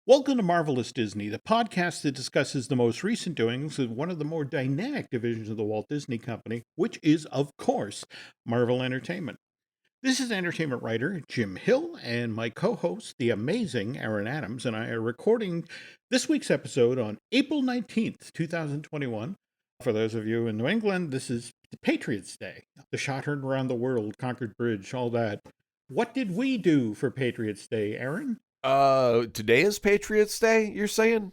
Welcome to Marvelous Disney, the podcast that discusses the most recent doings of one of the more dynamic divisions of the Walt Disney Company, which is, of course, Marvel Entertainment. This is entertainment writer Jim Hill, and my co host, the amazing Aaron Adams, and I are recording this week's episode on April 19th, 2021. For those of you in New England, this is the Patriots' Day. The shot heard around the world, Concord Bridge, all that. What did we do for Patriots' Day, Aaron? Today is Patriots Day, you're saying?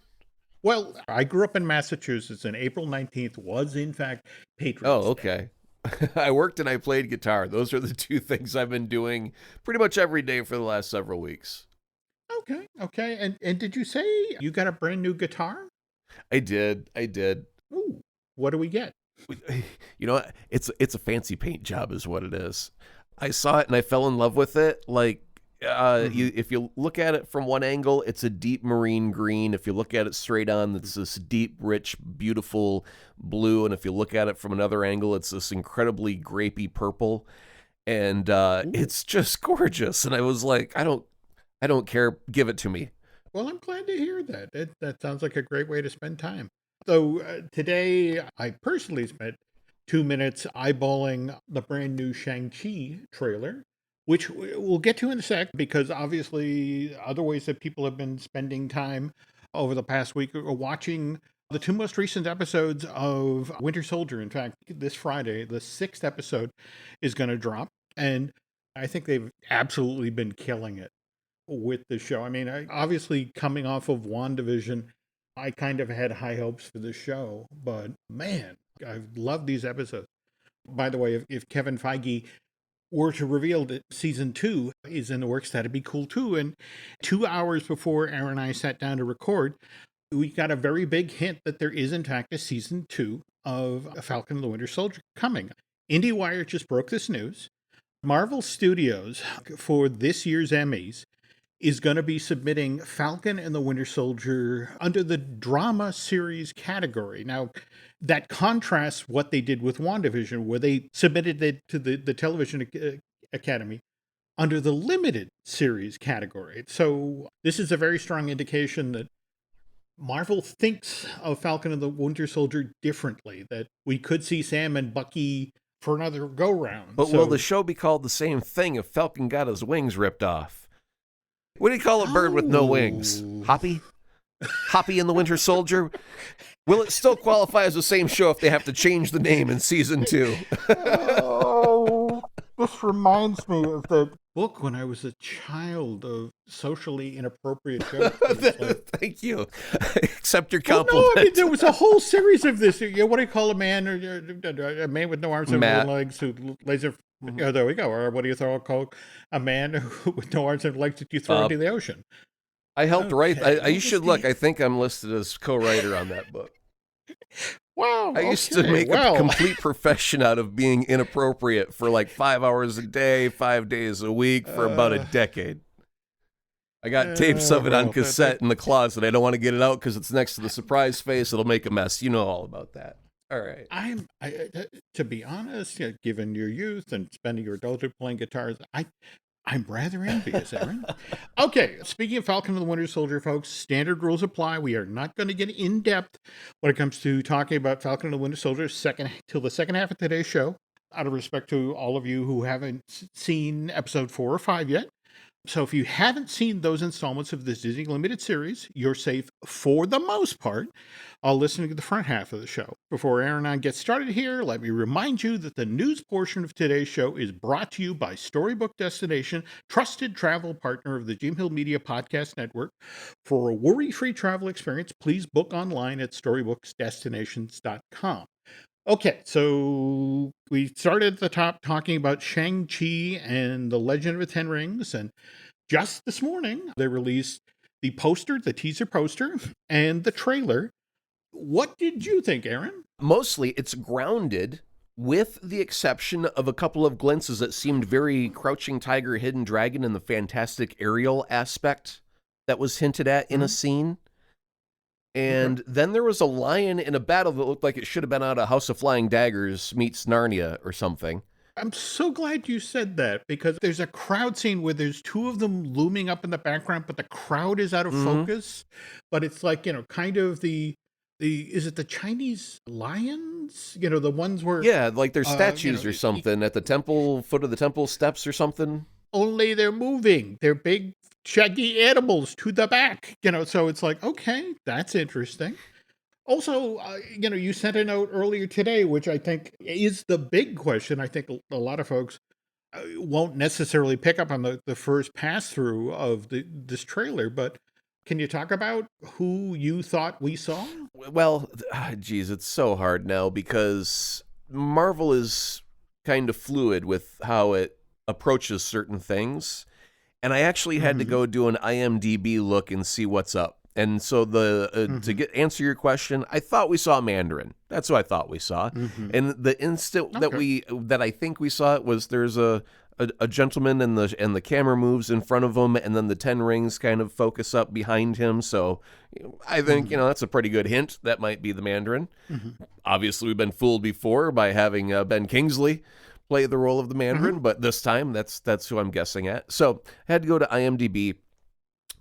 Well, I grew up in Massachusetts, and April 19th was, in fact, Patriots Oh, okay. I worked and I played guitar. Those are the two things I've been doing pretty much every day for the last several weeks. Day. Okay. And did you say you got a brand new guitar? I did. Ooh, what do we get? You know, it's a fancy paint job is what it is. I saw it and I fell in love with it. If you look at it from one angle, it's a deep marine green. If you look at it straight on, it's this deep, rich, beautiful blue. And if you look at it from another angle, it's this incredibly grapey purple. And it's just gorgeous. And I was like, I don't care. Give it to me. Well, I'm glad to hear that. That sounds like a great way to spend time. So today, I personally spent 2 minutes eyeballing the brand new Shang-Chi trailer, which we'll get to in a sec, because obviously other ways that people have been spending time over the past week are watching the two most recent episodes of Winter Soldier. In fact, this Friday, the 6th episode is going to drop, and I think they've absolutely been killing it with the show. I mean, obviously coming off of WandaVision, I kind of had high hopes for the show, but man, I've loved these episodes. By the way, if Kevin Feige were to reveal that season 2 is in the works, that'd be cool too. And 2 hours before Aaron and I sat down to record, we got a very big hint that there is, in fact, a season 2 of Falcon and the Winter Soldier coming. IndieWire just broke this news. Marvel Studios, for this year's Emmys, is going to be submitting Falcon and the Winter Soldier under the drama series category. Now, that contrasts what they did with WandaVision, where they submitted it to the Television Academy under the limited series category. So this is a very strong indication that Marvel thinks of Falcon and the Winter Soldier differently, that we could see Sam and Bucky for another go-round. But will the show be called the same thing if Falcon got his wings ripped off? What do you call a bird with no wings? Hoppy? Hoppy and the Winter Soldier? Will it still qualify as the same show if they have to change the name in season 2? Oh, this reminds me of the book when I was a child of socially inappropriate jokes. Thank you. Accept your compliment. No, I mean, there was a whole series of this. What do you call a man with no arms and no legs who lays a... Oh, there we go. Or what do you call a man with no arms and legs that you throw into the ocean? I helped write. You should look. I think I'm listed as co-writer on that book. Wow. I used to make a complete profession out of being inappropriate for like 5 hours a day, 5 days a week for about a decade. I got tapes of it on cassette in the closet. I don't want to get it out because it's next to the surprise face. It'll make a mess. You know all about that. All right. To be honest, given your youth and spending your adulthood playing guitars, I'm rather envious, Aaron. Okay, speaking of Falcon and the Winter Soldier, folks, standard rules apply. We are not going to get in depth when it comes to talking about Falcon and the Winter Soldier till the second half of today's show, out of respect to all of you who haven't seen episode 4 or 5 yet. So if you haven't seen those installments of this Disney Limited series, you're safe for the most part. I'll listen to the front half of the show. Before Aaron and I get started here, let me remind you that the news portion of today's show is brought to you by Storybook Destination, trusted travel partner of the Jim Hill Media Podcast Network. For a worry-free travel experience, please book online at storybooksdestinations.com. Okay, so we started at the top talking about Shang-Chi and the Legend of the Ten Rings, and just this morning they released the teaser poster, and the trailer. What did you think, Aaron? Mostly it's grounded, with the exception of a couple of glimpses that seemed very Crouching Tiger, Hidden Dragon and the fantastic aerial aspect that was hinted at in a scene. And then there was a lion in a battle that looked like it should have been out of House of Flying Daggers meets Narnia or something. I'm so glad you said that because there's a crowd scene where there's two of them looming up in the background, but the crowd is out of Hmm. focus. But it's like, kind of the is it the Chinese lions? The ones where Yeah, like there's statues or y something at the temple, foot of the temple steps or something. only they're moving. They're big, shaggy animals to the back, so it's like, okay, that's interesting. Also, you sent a note earlier today, which I think is the big question. I think a lot of folks won't necessarily pick up on the first pass through of this trailer, but can you talk about who you thought we saw? Well, geez, it's so hard now because Marvel is kind of fluid with how it approaches certain things. And I actually had to Mhm, go do an IMDb look and see what's up. And so to mhm, get answer your question, I thought we saw Mandarin. That's what I thought we saw. mhm. And the instant that Okay. I think we saw it was there's a gentleman and the camera moves in front of him, and then the 10 rings kind of focus up behind him. So I think Mhm, that's a pretty good hint. That might be the Mandarin. mhm, Obviously, we've been fooled before by having Ben Kingsley play the role of the mhm, Mandarin, but this time that's who I'm guessing at. So I had to go to IMDb.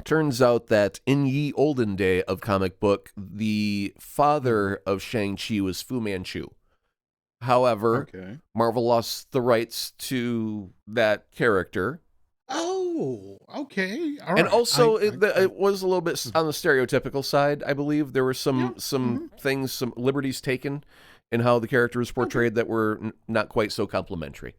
Turns out that in ye olden day of comic book, the mhm. father of Shang-Chi was Fu Manchu. However, Okay. Marvel lost the rights to that character. Oh, okay. All And right. also, I it was a little bit mhm. on the stereotypical side. I believe there were Yeah. some Mhm. things, some liberties taken in how the character was Okay. portrayed that were not quite so complimentary. Mhm,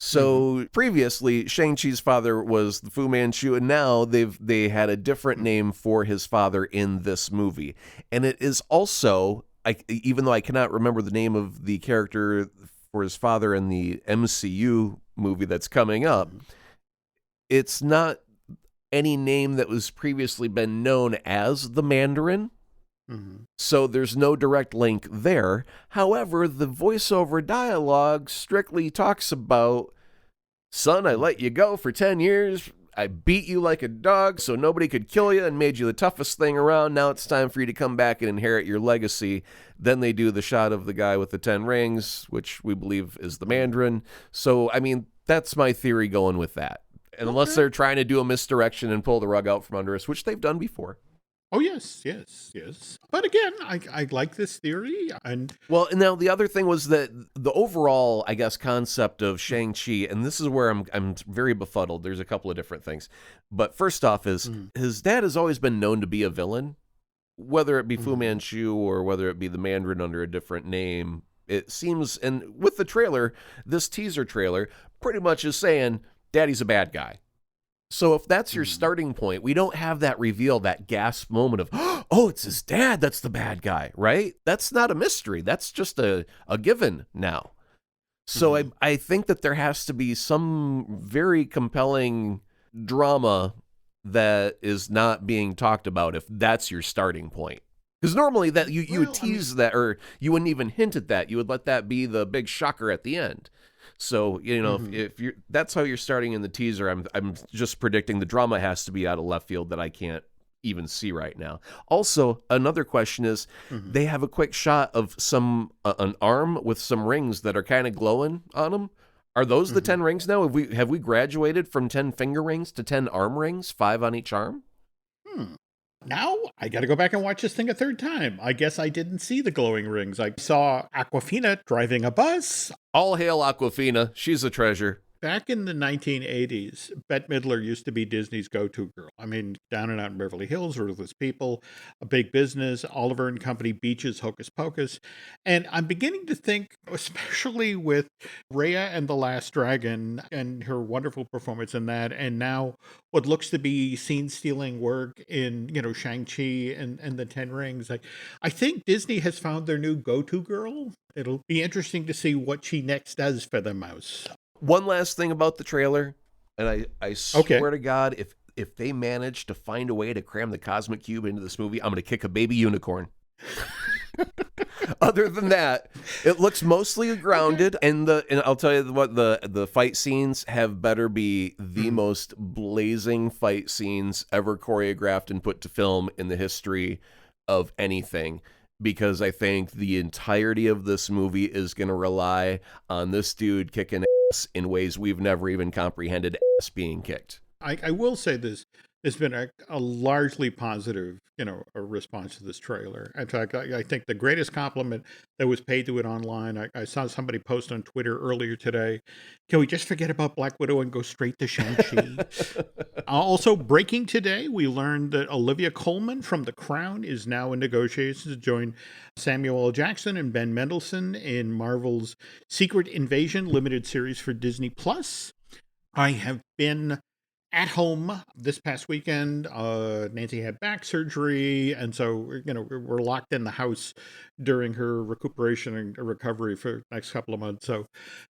So previously, Shang-Chi's father was the Fu Manchu, and now they had a different mhm. name for his father in this movie. And it is also, even though I cannot remember the name of the character for his father in the MCU movie that's coming up, Mhm, it's not any name that was previously been known as the Mandarin. mhm. So there's no direct link there. However, the voiceover dialogue strictly talks about, son, I let Mhm. you go for 10 years. I beat you like a dog so nobody could kill you and made you the toughest thing around. Now it's time for you to come back and inherit your legacy. Then they do the shot of the guy with the 10 rings, which we believe is the Mhm. Mandarin. So, I mean, that's my theory going with that. Unless Okay. they're trying to do a misdirection and pull the rug out from under us, which they've done before. Oh, yes, yes, yes. But again, I like this theory, and Well, and now the other thing was that the overall, I guess, concept of Shang-Chi, and this is where I'm very befuddled. There's a couple of different things. But first off is mhm, his dad has always been known to be a villain, whether it be Fu mhm, Manchu or whether it be the Mandarin under a different name. It seems, and with the trailer, this teaser trailer pretty much is saying Daddy's a bad guy. So if that's your mhm, starting point, we don't have that reveal, that gasp moment of, oh, it's his dad that's the bad guy, right? That's not a mystery. That's just a given now. So I, mhm. I think that there has to be some very compelling drama that is not being talked about if that's your starting point. Because normally that you would Well, I mean tease that, or you wouldn't even hint at that. You would let that be the big shocker at the end. So mhm. if you're that's how you're starting in the teaser, I'm just predicting the drama has to be out of left field that I can't even see right now. Also, another question is Mhm, they have a quick shot of an arm with some rings that are kind of glowing on them. Are those the mhm. 10 rings now? Have we graduated from 10 finger rings to 10 arm rings, 5 on each arm? Hmm. Now I gotta go back and watch this thing a third time. I guess I didn't see the glowing rings. I saw Aquafina driving a bus. All hail Aquafina. She's a treasure. Back in the 1980s, Bette Midler used to be Disney's go-to girl. I mean, Down and Out in Beverly Hills, Ruthless People, A Big Business, Oliver and Company, Beaches, Hocus Pocus. And I'm beginning to think, especially with Raya and the Last Dragon and her wonderful performance in that, and now what looks to be scene-stealing work in, Shang-Chi and the Ten Rings. I think Disney has found their new go-to girl. It'll be interesting to see what she next does for the mouse. One last thing about the trailer, and I Okay. swear to God, if they manage to find a way to cram the cosmic cube into this movie, I'm going to kick a baby unicorn. Other than that, it looks mostly Okay. grounded, and I'll tell you what, the fight scenes have better be the Mhm. most blazing fight scenes ever choreographed and put to film in the history of anything. because I think the entirety of this movie is going to rely on this dude kicking ass in ways we've never even comprehended ass being kicked. I will say this. There's been a largely positive, a response to this trailer. In fact, I think the greatest compliment that was paid to it online, I saw somebody post on Twitter earlier today, can we just forget about Black Widow and go straight to Shang-Chi? Also, breaking today, we learned that Olivia Colman from The Crown is now in negotiations to join Samuel L. Jackson and Ben Mendelsohn in Marvel's Secret Invasion limited series for Disney+. I have been at home this past weekend. Nancy had back surgery, and so we're locked in the house during her recuperation and recovery for the next couple of months. So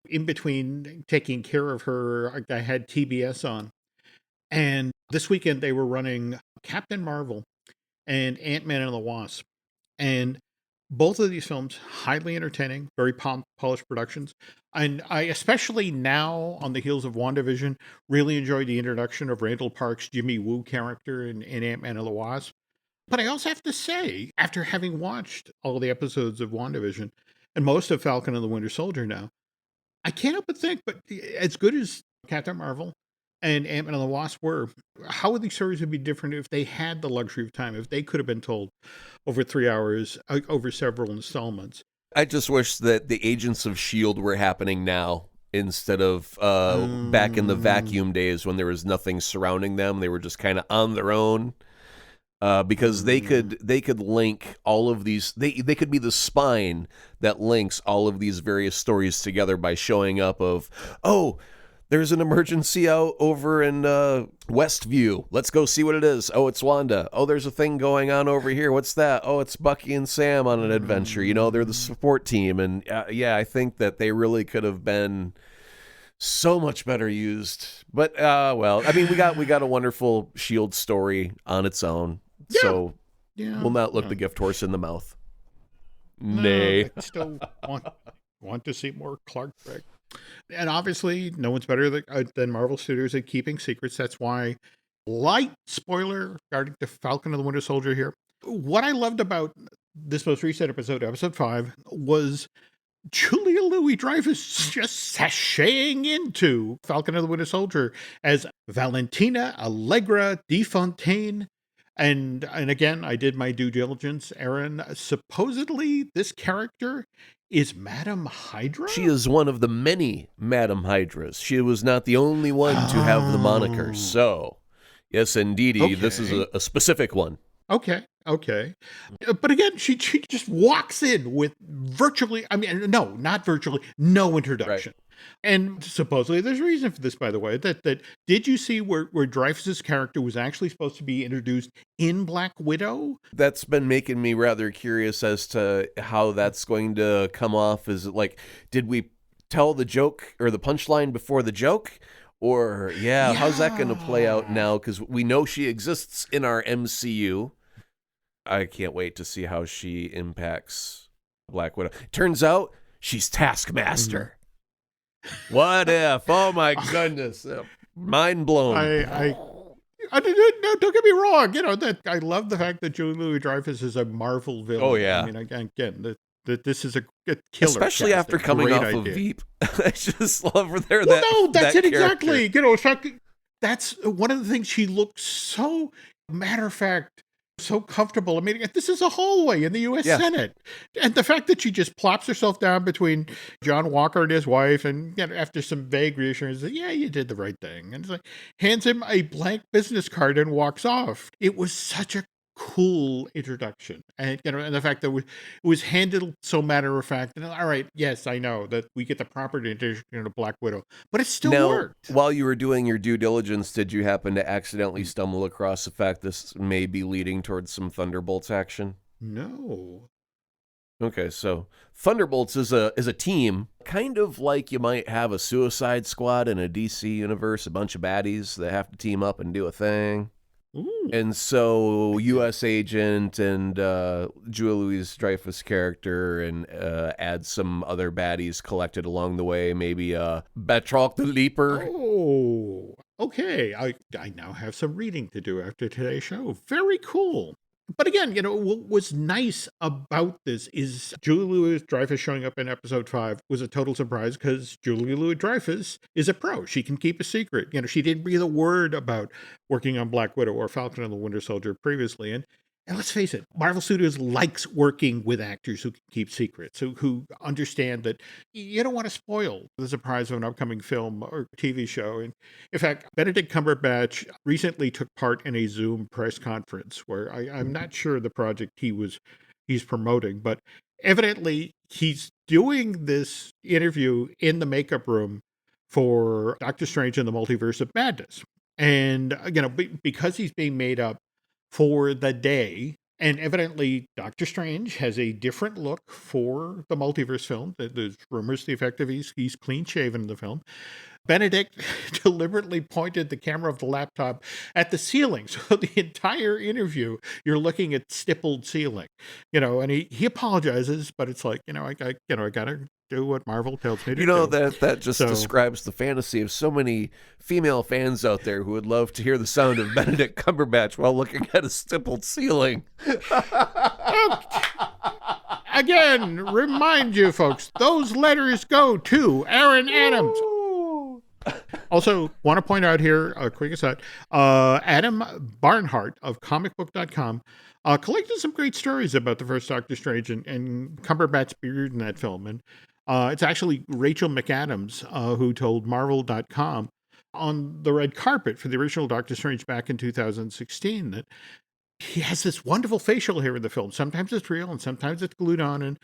in between taking care of her, I had TBS on, and this weekend they were running Captain Marvel and Ant-Man and the Wasp, and both of these films highly entertaining, very polished productions. And I, especially now on the heels of WandaVision, really enjoyed the introduction of Randall Park's Jimmy Woo character in Ant-Man and the Wasp. But I also have to say, after having watched all the episodes of WandaVision and most of Falcon and the Winter Soldier now, I can't help but think, but as good as Captain Marvel and Ant-Man and the Wasp were, how would these stories be different if they had the luxury of time, if they could have been told over 3 hours, over several installments? I just wish that the Agents of S.H.I.E.L.D. were happening now instead of back in the vacuum days when there was nothing surrounding them. They were just kind of on their own. Because they could link all of these, they could be the spine that links all of these various stories together by showing up of, oh, there's an emergency out over in Westview. Let's go see what it is. Oh, it's Wanda. Oh, there's a thing going on over here. What's that? Oh, it's Bucky and Sam on an adventure. They're the support team. And I think that they really could have been so much better used. But, well, I mean, we got a wonderful S.H.I.E.L.D. story on its own. Yeah. So Yeah. we'll not look the gift horse in the mouth. No, Nay. I still want to see more Clark Gregg. And obviously, no one's better than Marvel Studios at keeping secrets. That's why, light spoiler regarding the Falcon and the Winter Soldier here. What I loved about this most recent episode 5, was Julia Louis-Dreyfus just sashaying into Falcon and the Winter Soldier as Valentina Allegra de Fontaine. And again, I did my due diligence, Aaron. Supposedly, this character is Madam Hydra? She is one of the many Madam Hydras. She was not the only one to have the moniker. So, yes, indeedy, this is a specific one. Okay. But again, she just walks in with virtually, not virtually, no introduction. Right. And supposedly there's a reason for this, by the way, that did you see where Dreyfus's character was actually supposed to be introduced in Black Widow? That's been making me rather curious as to how that's going to come off. Is it like, did we tell the joke or the punchline before the joke? Or, how's that going to play out now? Because we know she exists in our MCU. I can't wait to see how she impacts Black Widow. Turns out she's Taskmaster. What if? Oh my goodness! Mind blown. No, don't get me wrong. That I love the fact that Julia Louis-Dreyfus is a Marvel villain. Oh yeah. I mean, again, that this is a killer, especially casting. after coming Great off idea. of Veep. I just love her there. That's it exactly. In fact, that's one of the things. She looks so matter of fact. So comfortable. I mean, this is a hallway in the U.S. Senate. And the fact that she just plops herself down between John Walker and his wife, and after some vague reassurance, you did the right thing. And it's like, hands him a blank business card and walks off. It was such a cool introduction. And, and the fact that it was handled so matter of fact. And all right, yes, I know that we get the proper introduction of Black Widow, but it still worked. While you were doing your due diligence, did you happen to accidentally stumble across the fact this may be leading towards some Thunderbolts action? No. Okay, so Thunderbolts is a team, kind of like you might have a Suicide Squad in a DC universe, a bunch of baddies that have to team up and do a thing. Ooh. And so U.S. Agent and Julia Louis-Dreyfus character and add some other baddies collected along the way, maybe Batroc the Leaper. Oh, okay. I now have some reading to do after today's show. Very cool. But again, what was nice about this is Julie Louis-Dreyfus showing up in episode 5 was a total surprise because Julie Louis-Dreyfus is a pro. She can keep a secret. She didn't breathe a word about working on Black Widow or Falcon and the Winter Soldier previously. And let's face it, Marvel Studios likes working with actors who can keep secrets, who understand that you don't want to spoil the surprise of an upcoming film or TV show. And in fact, Benedict Cumberbatch recently took part in a Zoom press conference where I'm not sure the project he's promoting, but evidently he's doing this interview in the makeup room for Doctor Strange and the Multiverse of Madness. And, because he's being made up for the day. And evidently, Doctor Strange has a different look for the multiverse film. There's rumors to the effect of he's clean shaven in the film. Benedict deliberately pointed the camera of the laptop at the ceiling. So the entire interview, you're looking at stippled ceiling, and he apologizes, but it's like, I gotta do what Marvel tells me to do. That just describes the fantasy of so many female fans out there who would love to hear the sound of Benedict Cumberbatch while looking at a stippled ceiling. Again, remind you folks, those letters go to Aaron Adams. Also, want to point out here, a quick aside, Adam Barnhart of comicbook.com collected some great stories about the first Doctor Strange and Cumberbatch's beard in that film. And it's actually Rachel McAdams who told Marvel.com on the red carpet for the original Doctor Strange back in 2016 that he has this wonderful facial hair in the film. Sometimes it's real and sometimes it's glued on. And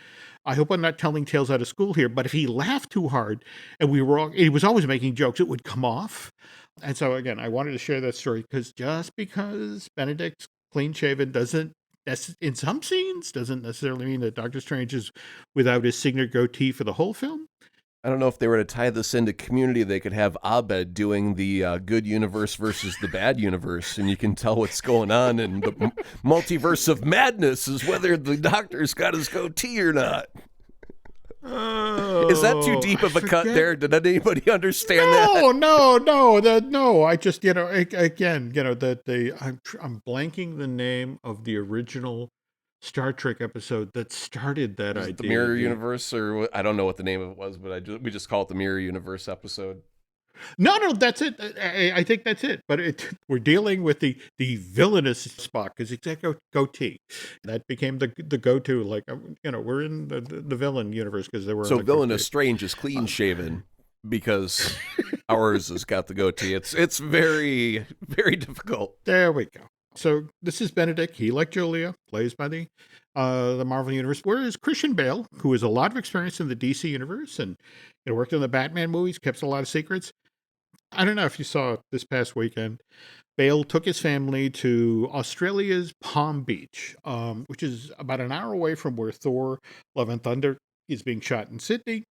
I hope I'm not telling tales out of school here, but if he laughed too hard and he was always making jokes, it would come off. And so again, I wanted to share that story because just because Benedict's clean shaven in some scenes doesn't necessarily mean that Doctor Strange is without his signature goatee for the whole film. I don't know if they were to tie this into Community, they could have Abed doing the good universe versus the bad universe, and you can tell what's going on. And the multiverse of madness is whether the Doctor's got his goatee or not. Is that too deep of a cut there? Did anybody understand that? No. I just, again, I'm blanking the name of the original Star Trek episode that started that idea. The Mirror Universe, or I don't know what the name of it was, but we just call it the Mirror Universe episode. No, that's it. I think that's it. But we're dealing with the villainous Spock because he's got goatee. That became the go-to. Like, we're in the villain universe because they were. So villainous Strange is clean shaven because ours has got the goatee. It's very, very difficult. There we go. So this is Benedict. He, like Julia, plays by the Marvel Universe. Whereas Christian Bale, who has a lot of experience in the DC Universe and worked in the Batman movies, kept a lot of secrets. I don't know if you saw this past weekend. Bale took his family to Australia's Palm Beach, which is about an hour away from where Thor: Love and Thunder is being shot in Sydney.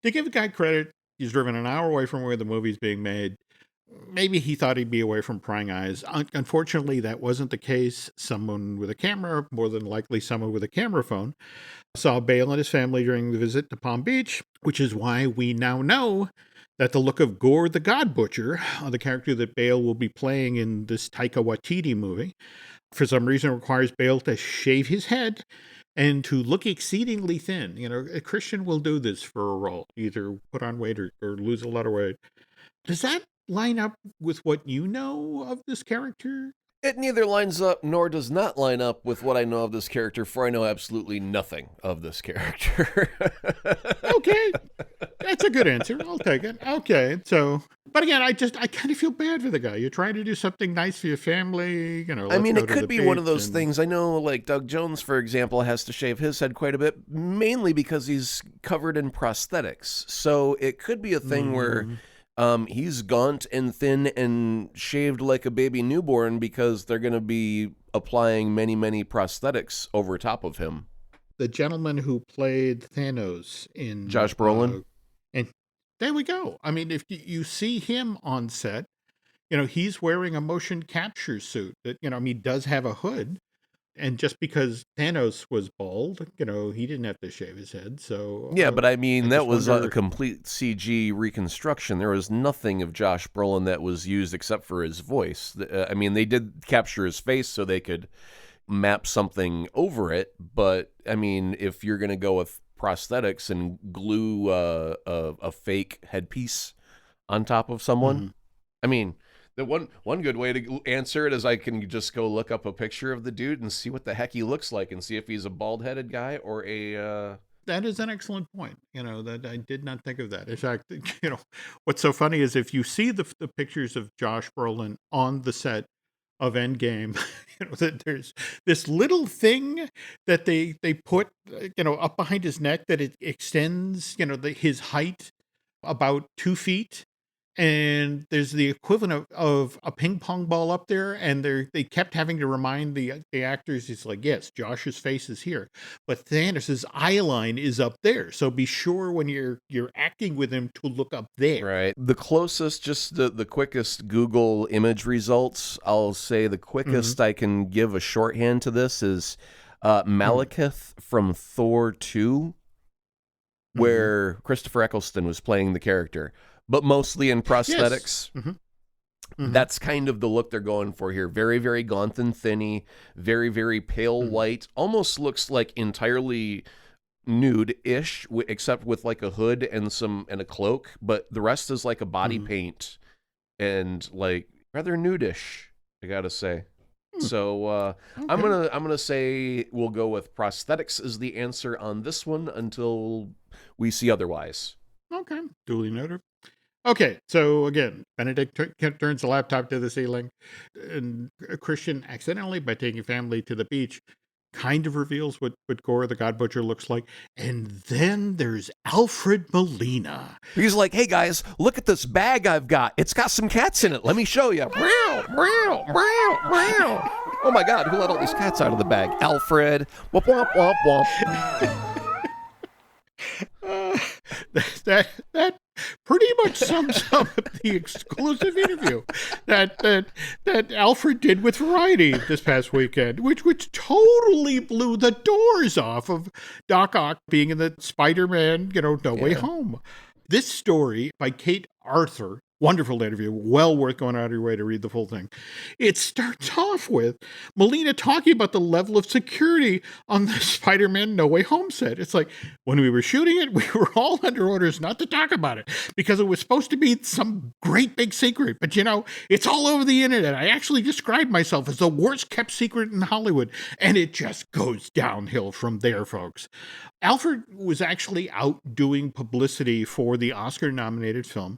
To give the guy credit, he's driven an hour away from where the movie's being made. Maybe he thought he'd be away from prying eyes. Unfortunately, that wasn't the case. Someone with a camera, more than likely someone with a camera phone, saw Bale and his family during the visit to Palm Beach, which is why we now know that the look of Gore the God Butcher, the character that Bale will be playing in this Taika Waititi movie, for some reason requires Bale to shave his head and to look exceedingly thin. A Christian will do this for a role, either put on weight or lose a lot of weight. Does that line up with what you know of this character? It neither lines up nor does not line up with what I know of this character, for I know absolutely nothing of this character. Okay. That's a good answer. I'll take it. Okay. So, but again, I kind of feel bad for the guy. You're trying to do something nice for your family, it could be one of those things. I know, like Doug Jones, for example, has to shave his head quite a bit, mainly because he's covered in prosthetics. So it could be a thing where he's gaunt and thin and shaved like a baby newborn because they're going to be applying many, many prosthetics over top of him. The gentleman who played Thanos in Josh Brolin. And there we go. I mean, if you see him on set, he's wearing a motion capture suit that, does have a hood. And just because Thanos was bald, he didn't have to shave his head. So yeah, but that was a complete CG reconstruction. There was nothing of Josh Brolin that was used except for his voice. They did capture his face so they could, map something over it. But I mean, if you're going to go with prosthetics and glue a fake headpiece on top of someone, Mhm. I mean, the one good way to answer it is I can just go look up a picture of the dude and see what the heck he looks like and see if he's a bald-headed guy or a That is an excellent point. That I did not think of that. In fact, what's so funny is if you see the pictures of Josh Brolin on the set of Endgame, that there's this little thing that they put, up behind his neck that it extends, his height about 2 feet, and there's the equivalent of a ping pong ball up there, and they kept having to remind the actors, it's like, yes, Josh's face is here, but Thanos's eye line is up there, so be sure when you're acting with him to look up there. right. The closest, just the quickest Google image results, I'll say the Mhm. quickest I can give a shorthand to this is Mhm. Malekith from Thor 2, Mhm. where Christopher Eccleston was playing the character, but mostly in Yes. prosthetics. Mhm. Mhm. That's kind of the look they're going for here. Very, very gaunt and thinny, very, very pale Mhm. white. Almost looks like entirely nude-ish, except with like a hood and a cloak. But the rest is like a body Mhm. paint and like rather nudish, I gotta say. Hmm. So I'm Okay. gonna say we'll go with prosthetics as the answer on this one until we see otherwise. Okay. Duly noted. Okay, so again, Benedict turns the laptop to the ceiling, and Christian accidentally, by taking family to the beach, kind of reveals what Gore the God Butcher looks like. And then there's Alfred Molina. He's like, "Hey guys, look at this bag I've got. It's got some cats in it. Let me show you." Meow, meow, meow, meow. Oh my God, who let all these cats out of the bag? Alfred. Womp womp womp womp. Uh, that pretty much sums up the exclusive interview that Alfred did with Variety this past weekend, which totally blew the doors off of Doc Ock being in the Spider-Man, No Way Yeah. Home. This story by Kate Arthur, wonderful interview, well worth going out of your way to read the full thing. It starts off with Molina talking about the level of security on the Spider-Man No Way Home set. It's like, when we were shooting it, we were all under orders not to talk about it because it was supposed to be some great big secret. But it's all over the internet. I actually described myself as the worst kept secret in Hollywood, and it just goes downhill from there, folks. Alfred was actually out doing publicity for the Oscar nominated film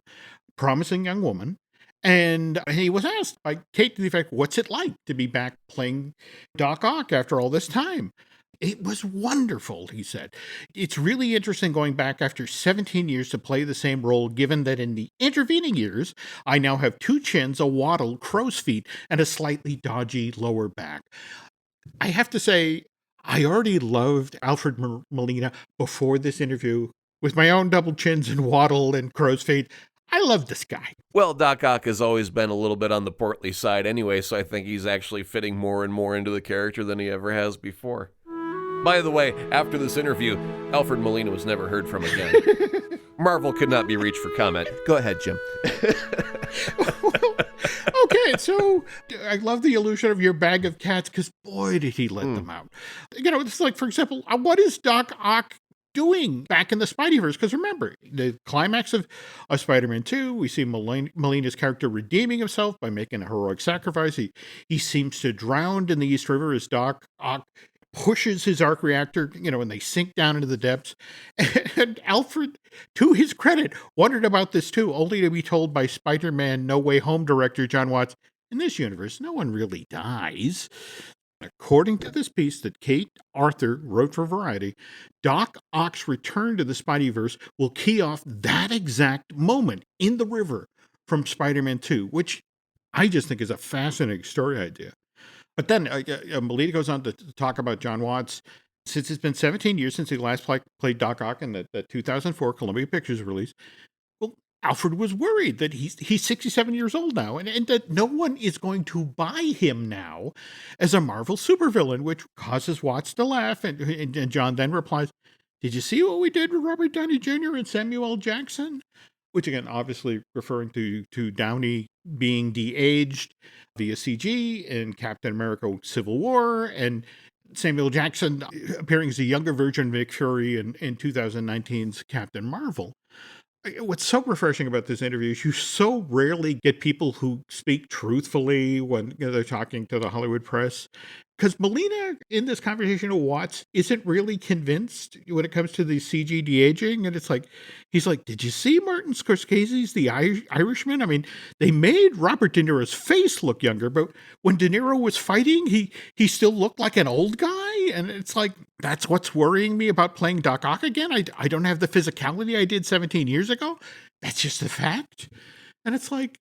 Promising Young Woman. And he was asked by Kate to the effect, what's it like to be back playing Doc Ock after all this time? It was wonderful, he said. It's really interesting going back after 17 years to play the same role, given that in the intervening years, I now have two chins, a waddle, crow's feet, and a slightly dodgy lower back. I have to say, I already loved Alfred Molina before this interview. With my own double chins and waddle and crow's feet, I love this guy. Well, Doc Ock has always been a little bit on the portly side anyway, so I think he's actually fitting more and more into the character than he ever has before. By the way, after this interview, Alfred Molina was never heard from again. Marvel could not be reached for comment. Go ahead, Jim. Well, okay, so I love the illusion of your bag of cats because boy, did he let them out. It's like, for example, what is Doc Ock doing back in the Spideyverse? Because remember, the climax of Spider-Man 2, we see Molina's character redeeming himself by making a heroic sacrifice. He seems to drown in the East River as Doc Ock pushes his arc reactor, and they sink down into the depths. And Alfred, to his credit, wondered about this too, only to be told by Spider-Man No Way Home director John Watts, in this universe, no one really dies. According to this piece that Kate Arthur wrote for Variety, Doc Ock's return to the Spideyverse will key off that exact moment in the river from Spider-Man 2, which I just think is a fascinating story idea. But then Melita goes on to talk about John Watts. Since it's been 17 years since he last played Doc Ock in the 2004 Columbia Pictures release, well, Alfred was worried that he's 67 years old now, and that no one is going to buy him now as a Marvel supervillain, which causes Watts to laugh. And John then replies, "Did you see what we did with Robert Downey Jr. and Samuel L. Jackson? which again, obviously referring to Downey being de-aged via CG in Captain America Civil War, and Samuel Jackson appearing as a younger version of Nick Fury in 2019's Captain Marvel. What's so refreshing about this interview is you so rarely get people who speak truthfully when they're talking to the Hollywood press. Because Molina, in this conversation with Watts, isn't really convinced when it comes to the CG de-aging. And it's like, he's like, did you see Martin Scorsese's The Irishman? I mean, they made Robert De Niro's face look younger, but when De Niro was fighting, he still looked like an old guy. And it's like, that's what's worrying me about playing Doc Ock again. I don't have the physicality I did 17 years ago. That's just a fact. And it's like,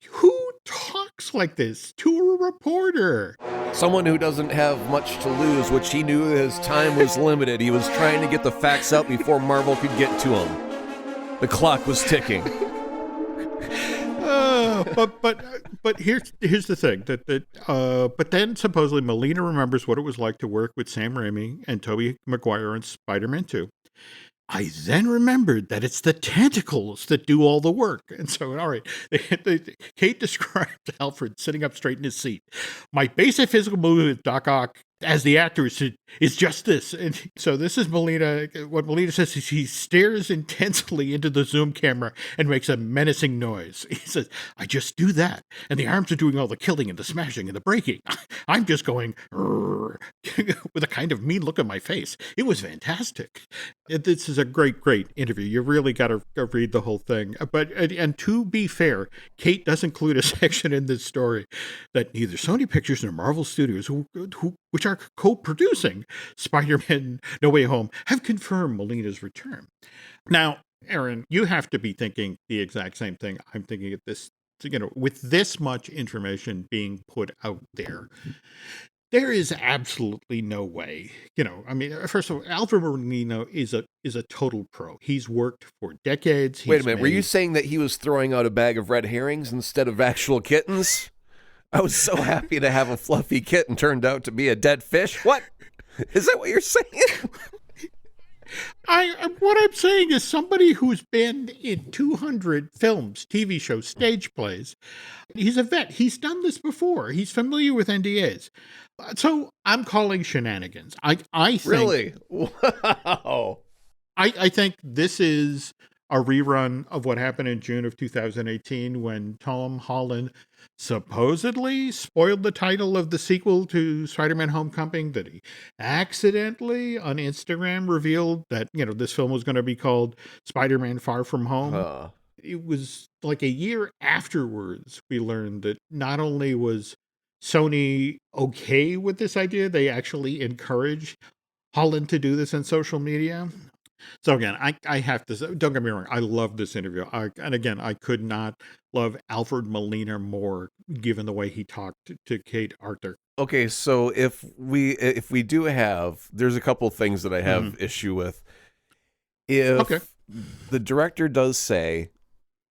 who talks like this to a reporter? Someone who doesn't have much to lose, which he knew his time was limited. He was trying to get the facts out before Marvel could get to him. The clock was ticking. But here's the thing but then supposedly Molina remembers what it was like to work with Sam Raimi and Tobey Maguire in Spider-Man 2. I then remembered that it's the tentacles that do all the work. And so, all right, Kate described Alfred sitting up straight in his seat. My basic physical movement with Doc Ock as the actor is just this. And so this is Molina. What Molina says is he stares intensely into the Zoom camera and makes a menacing noise. He says, I just do that. And the arms are doing all the killing and the smashing and the breaking. I'm just going with a kind of mean look on my face. It was fantastic. This is a great interview. You really got to read the whole thing. But and to be fair, Kate does include a section in this story that neither Sony Pictures nor Marvel Studios, which are co-producing Spider-Man No Way Home, have confirmed Molina's return. Now, Aaron, you have to be thinking the exact same thing I'm thinking at this. With this much information being put out there is absolutely no way. I mean, first of all, Alfred Molina is a total pro. He's worked for decades. Wait a minute, were you saying that he was throwing out a bag of red herrings instead of actual kittens? I was so happy to have a fluffy kitten turned out to be a dead fish. What? Is that what you're saying? What I'm saying is somebody who's been in 200 films, TV shows, stage plays. He's a vet. He's done this before. He's familiar with NDAs. So I'm calling shenanigans. I think really? Wow. I think this is a rerun of what happened in June of 2018 when Tom Holland supposedly spoiled the title of the sequel to Spider-Man Homecoming, that he accidentally on Instagram revealed that, this film was going to be called Spider-Man Far From Home. It was like a year afterwards we learned that not only was Sony okay with this idea, they actually encouraged Holland to do this on social media. So again, I have to, don't get me wrong, I love this interview. And again, I could not love Alfred Molina more given the way he talked to Kate Arthur. Okay, so if we do have, there's a couple things that I have issue with. If the director does say,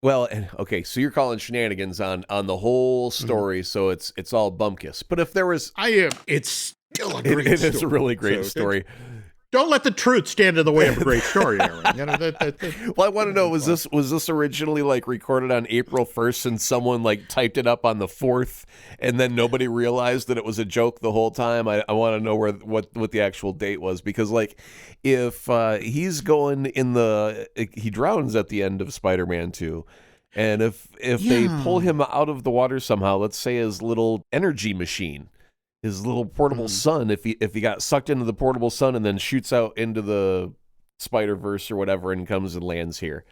well, okay, so you're calling shenanigans on the whole story, so it's all bumkiss. But if there was, it's still a great story. It is a really great story. Don't let the truth stand in the way of a great story, Aaron. Well, I want to know, was this originally like recorded on April 1st and someone like typed it up on the 4th and then nobody realized that it was a joke the whole time? I want to know what the actual date was, because like if he's going he drowns at the end of Spider-Man 2, and if they pull him out of the water somehow, let's say his little energy machine, his little portable sun, if he got sucked into the portable sun and then shoots out into the Spider-Verse or whatever and comes and lands here.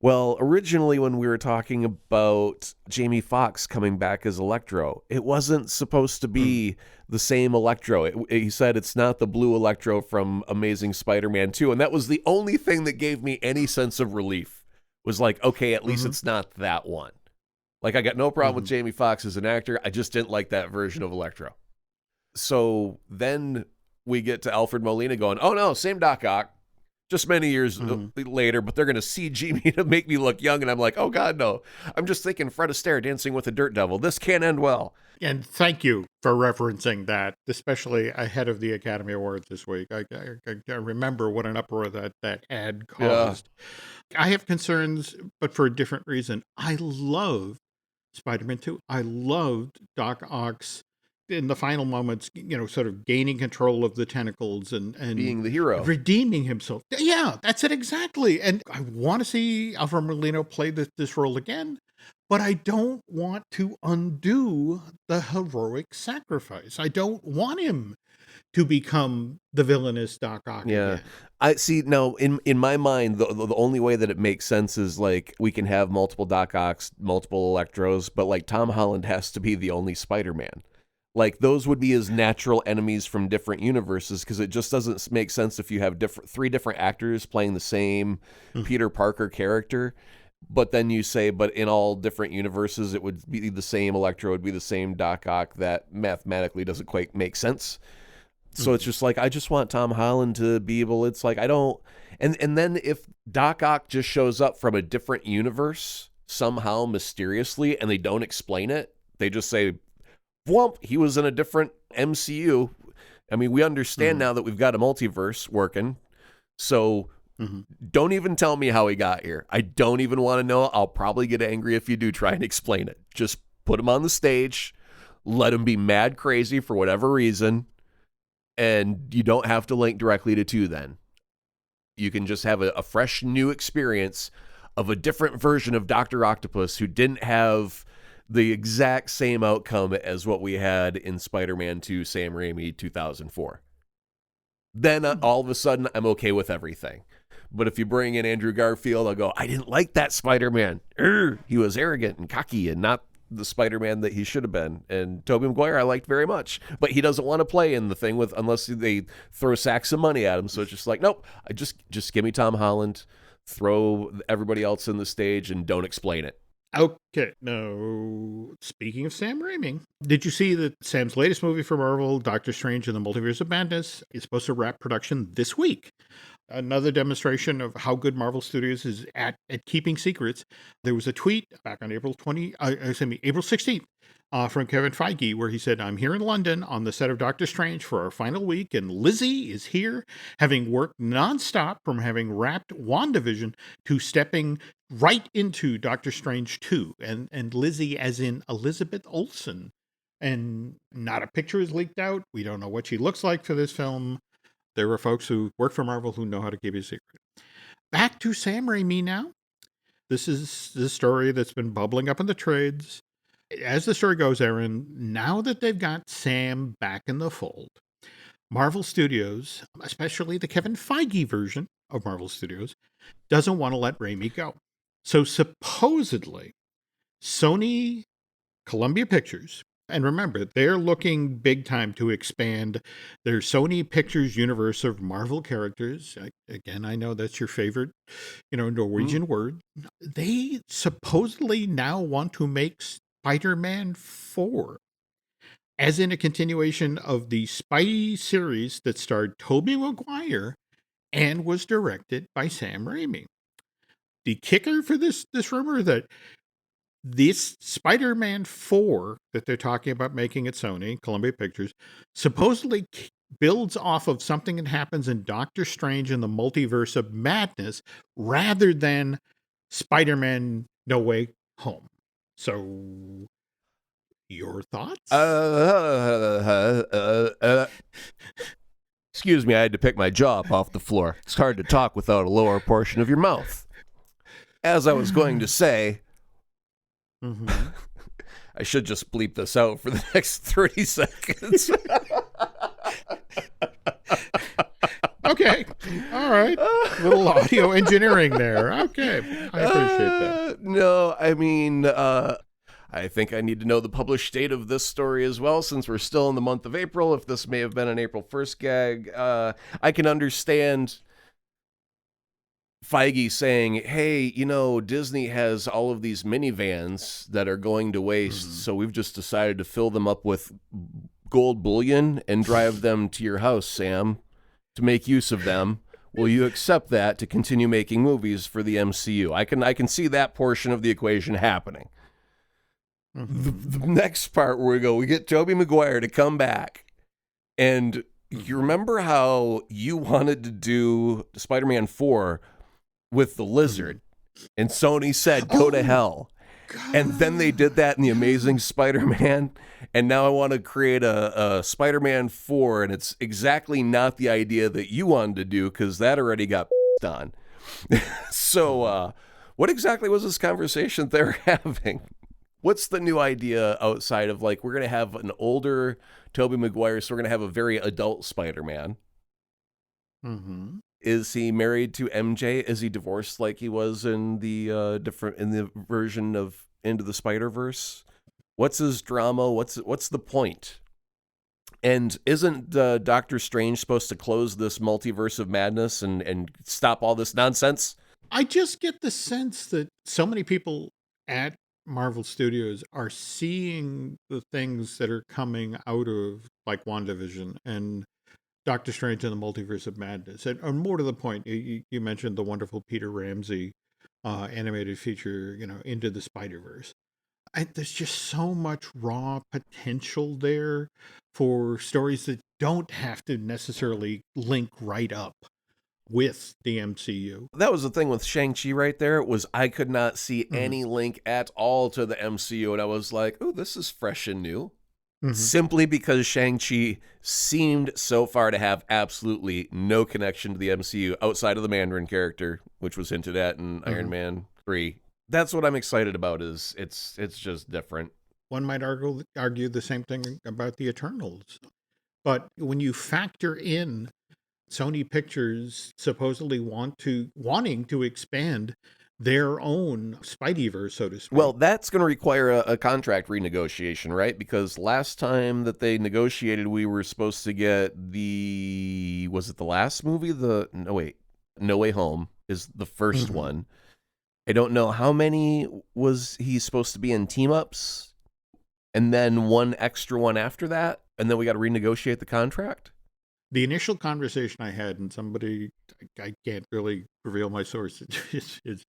Well, originally when we were talking about Jamie Foxx coming back as Electro, it wasn't supposed to be the same Electro. He said it's not the blue Electro from Amazing Spider-Man 2, and that was the only thing that gave me any sense of relief. Was like, okay, at least it's not that one. Like, I got no problem with Jamie Foxx as an actor. I just didn't like that version of Electro. So then we get to Alfred Molina going, oh no, same Doc Ock. just many years later, but they're going to CG me to make me look young. And I'm like, oh, God, no. I'm just thinking Fred Astaire dancing with a dirt devil. This can't end well. And thank you for referencing that, especially ahead of the Academy Awards this week. I remember what an uproar that ad caused. Yeah. I have concerns, but for a different reason. I love Spider-Man 2. I loved Doc Ock's in the final moments, sort of gaining control of the tentacles and being the hero, redeeming himself. Yeah, that's it exactly. And I want to see Alfred Molina play this role again, but I don't want to undo the heroic sacrifice. I don't want him to become the villainous Doc Ock again. I see. Now, in my mind, the only way that it makes sense is like we can have multiple Doc Ocks, multiple Electros, but like Tom Holland has to be the only Spider-Man. Like those would be his natural enemies from different universes, because it just doesn't make sense if you have three different actors playing the same Peter Parker character, but then you say, but in all different universes it would be the same Electro, would be the same Doc Ock. That mathematically doesn't quite make sense. So it's just like, I just want Tom Holland to be able, it's like, I don't, and then if Doc Ock just shows up from a different universe somehow mysteriously and they don't explain it, they just say, whoop, he was in a different MCU. I mean, we understand now that we've got a multiverse working, so don't even tell me how he got here. I don't even want to know. I'll probably get angry if you do try and explain it. Just put him on the stage, let him be mad crazy for whatever reason, and you don't have to link directly to 2 then. You can just have a fresh new experience of a different version of Dr. Octopus who didn't have the exact same outcome as what we had in Spider-Man 2 Sam Raimi 2004. Then all of a sudden, I'm okay with everything. But if you bring in Andrew Garfield, I'll go, I didn't like that Spider-Man. He was arrogant and cocky and not the Spider-Man that he should have been. And Tobey Maguire I liked very much, but he doesn't want to play in the thing with unless they throw sacks of money at him. So it's just like, nope, I just give me Tom Holland, throw everybody else in the stage and don't explain it. Okay, no. Speaking of Sam Raimi, did you see that Sam's latest movie for Marvel, Doctor Strange and the Multiverse of Madness, is supposed to wrap production this week? Another demonstration of how good Marvel Studios is at keeping secrets. There was a tweet back on April 16th from Kevin Feige where he said, I'm here in London on the set of Doctor Strange for our final week, and Lizzie is here, having worked nonstop from having wrapped WandaVision to stepping right into Doctor Strange 2, and Lizzie as in Elizabeth Olsen. And not a picture is leaked out. We don't know what she looks like for this film. There are folks who work for Marvel who know how to keep it a secret. Back to Sam Raimi now. This is the story that's been bubbling up in the trades. As the story goes, Aaron, now that they've got Sam back in the fold, Marvel Studios, especially the Kevin Feige version of Marvel Studios, doesn't want to let Raimi go. So supposedly, Sony, Columbia Pictures, and remember, they're looking big time to expand their Sony Pictures universe of Marvel characters. Again, I know that's your favorite, Norwegian word. They supposedly now want to make Spider-Man 4, as in a continuation of the Spidey series that starred Tobey Maguire and was directed by Sam Raimi. The kicker for this rumor that this Spider-Man 4 that they're talking about making at Sony, Columbia Pictures, supposedly builds off of something that happens in Doctor Strange and the Multiverse of Madness rather than Spider-Man No Way Home. So, your thoughts? Excuse me, I had to pick my jaw up off the floor. It's hard to talk without a lower portion of your mouth. As I was going to say, I should just bleep this out for the next 30 seconds. Okay. All right. Little audio engineering there. Okay. I appreciate that. No, I mean, I think I need to know the published date of this story as well, since we're still in the month of April. If this may have been an April 1st gag, I can understand Feige saying, hey, Disney has all of these minivans that are going to waste, so we've just decided to fill them up with gold bullion and drive them to your house, Sam, to make use of them Will you accept that to continue making movies for the MCU? I can see that portion of the equation happening. The next part where we get Tobey Maguire to come back, and you remember how you wanted to do Spider-Man 4 with the lizard, and Sony said, go to hell. God. And then they did that in The Amazing Spider-Man, and now I want to create a Spider-Man 4, and it's exactly not the idea that you wanted to do, because that already got on. So what exactly was this conversation they were having? What's the new idea outside of, like, we're going to have an older Tobey Maguire, so we're going to have a very adult Spider-Man? Mm-hmm. Is he married to MJ? Is he divorced like he was in the version of Into the Spider-Verse? What's his drama? What's the point? And isn't Doctor Strange supposed to close this multiverse of madness and stop all this nonsense? I just get the sense that so many people at Marvel Studios are seeing the things that are coming out of, like, WandaVision and Doctor Strange and the Multiverse of Madness. And more to the point, you mentioned the wonderful Peter Ramsey animated feature, Into the Spider-Verse. There's just so much raw potential there for stories that don't have to necessarily link right up with the MCU. That was the thing with Shang-Chi right there, was I could not see any link at all to the MCU, and I was like, oh, this is fresh and new. Simply because Shang-Chi seemed so far to have absolutely no connection to the MCU outside of the Mandarin character, which was hinted at in Iron Man 3. That's what I'm excited about, is it's just different. One might argue the same thing about the Eternals. But when you factor in Sony Pictures supposedly wanting to expand their own Spideyverse, so to speak. Well, that's going to require a contract renegotiation, right? Because last time that they negotiated, we were supposed to get was it the last movie? No Way Home is the first one. I don't know how many was he supposed to be in team-ups, and then one extra one after that, and then we got to renegotiate the contract? The initial conversation I had, and somebody, I can't really reveal my source, is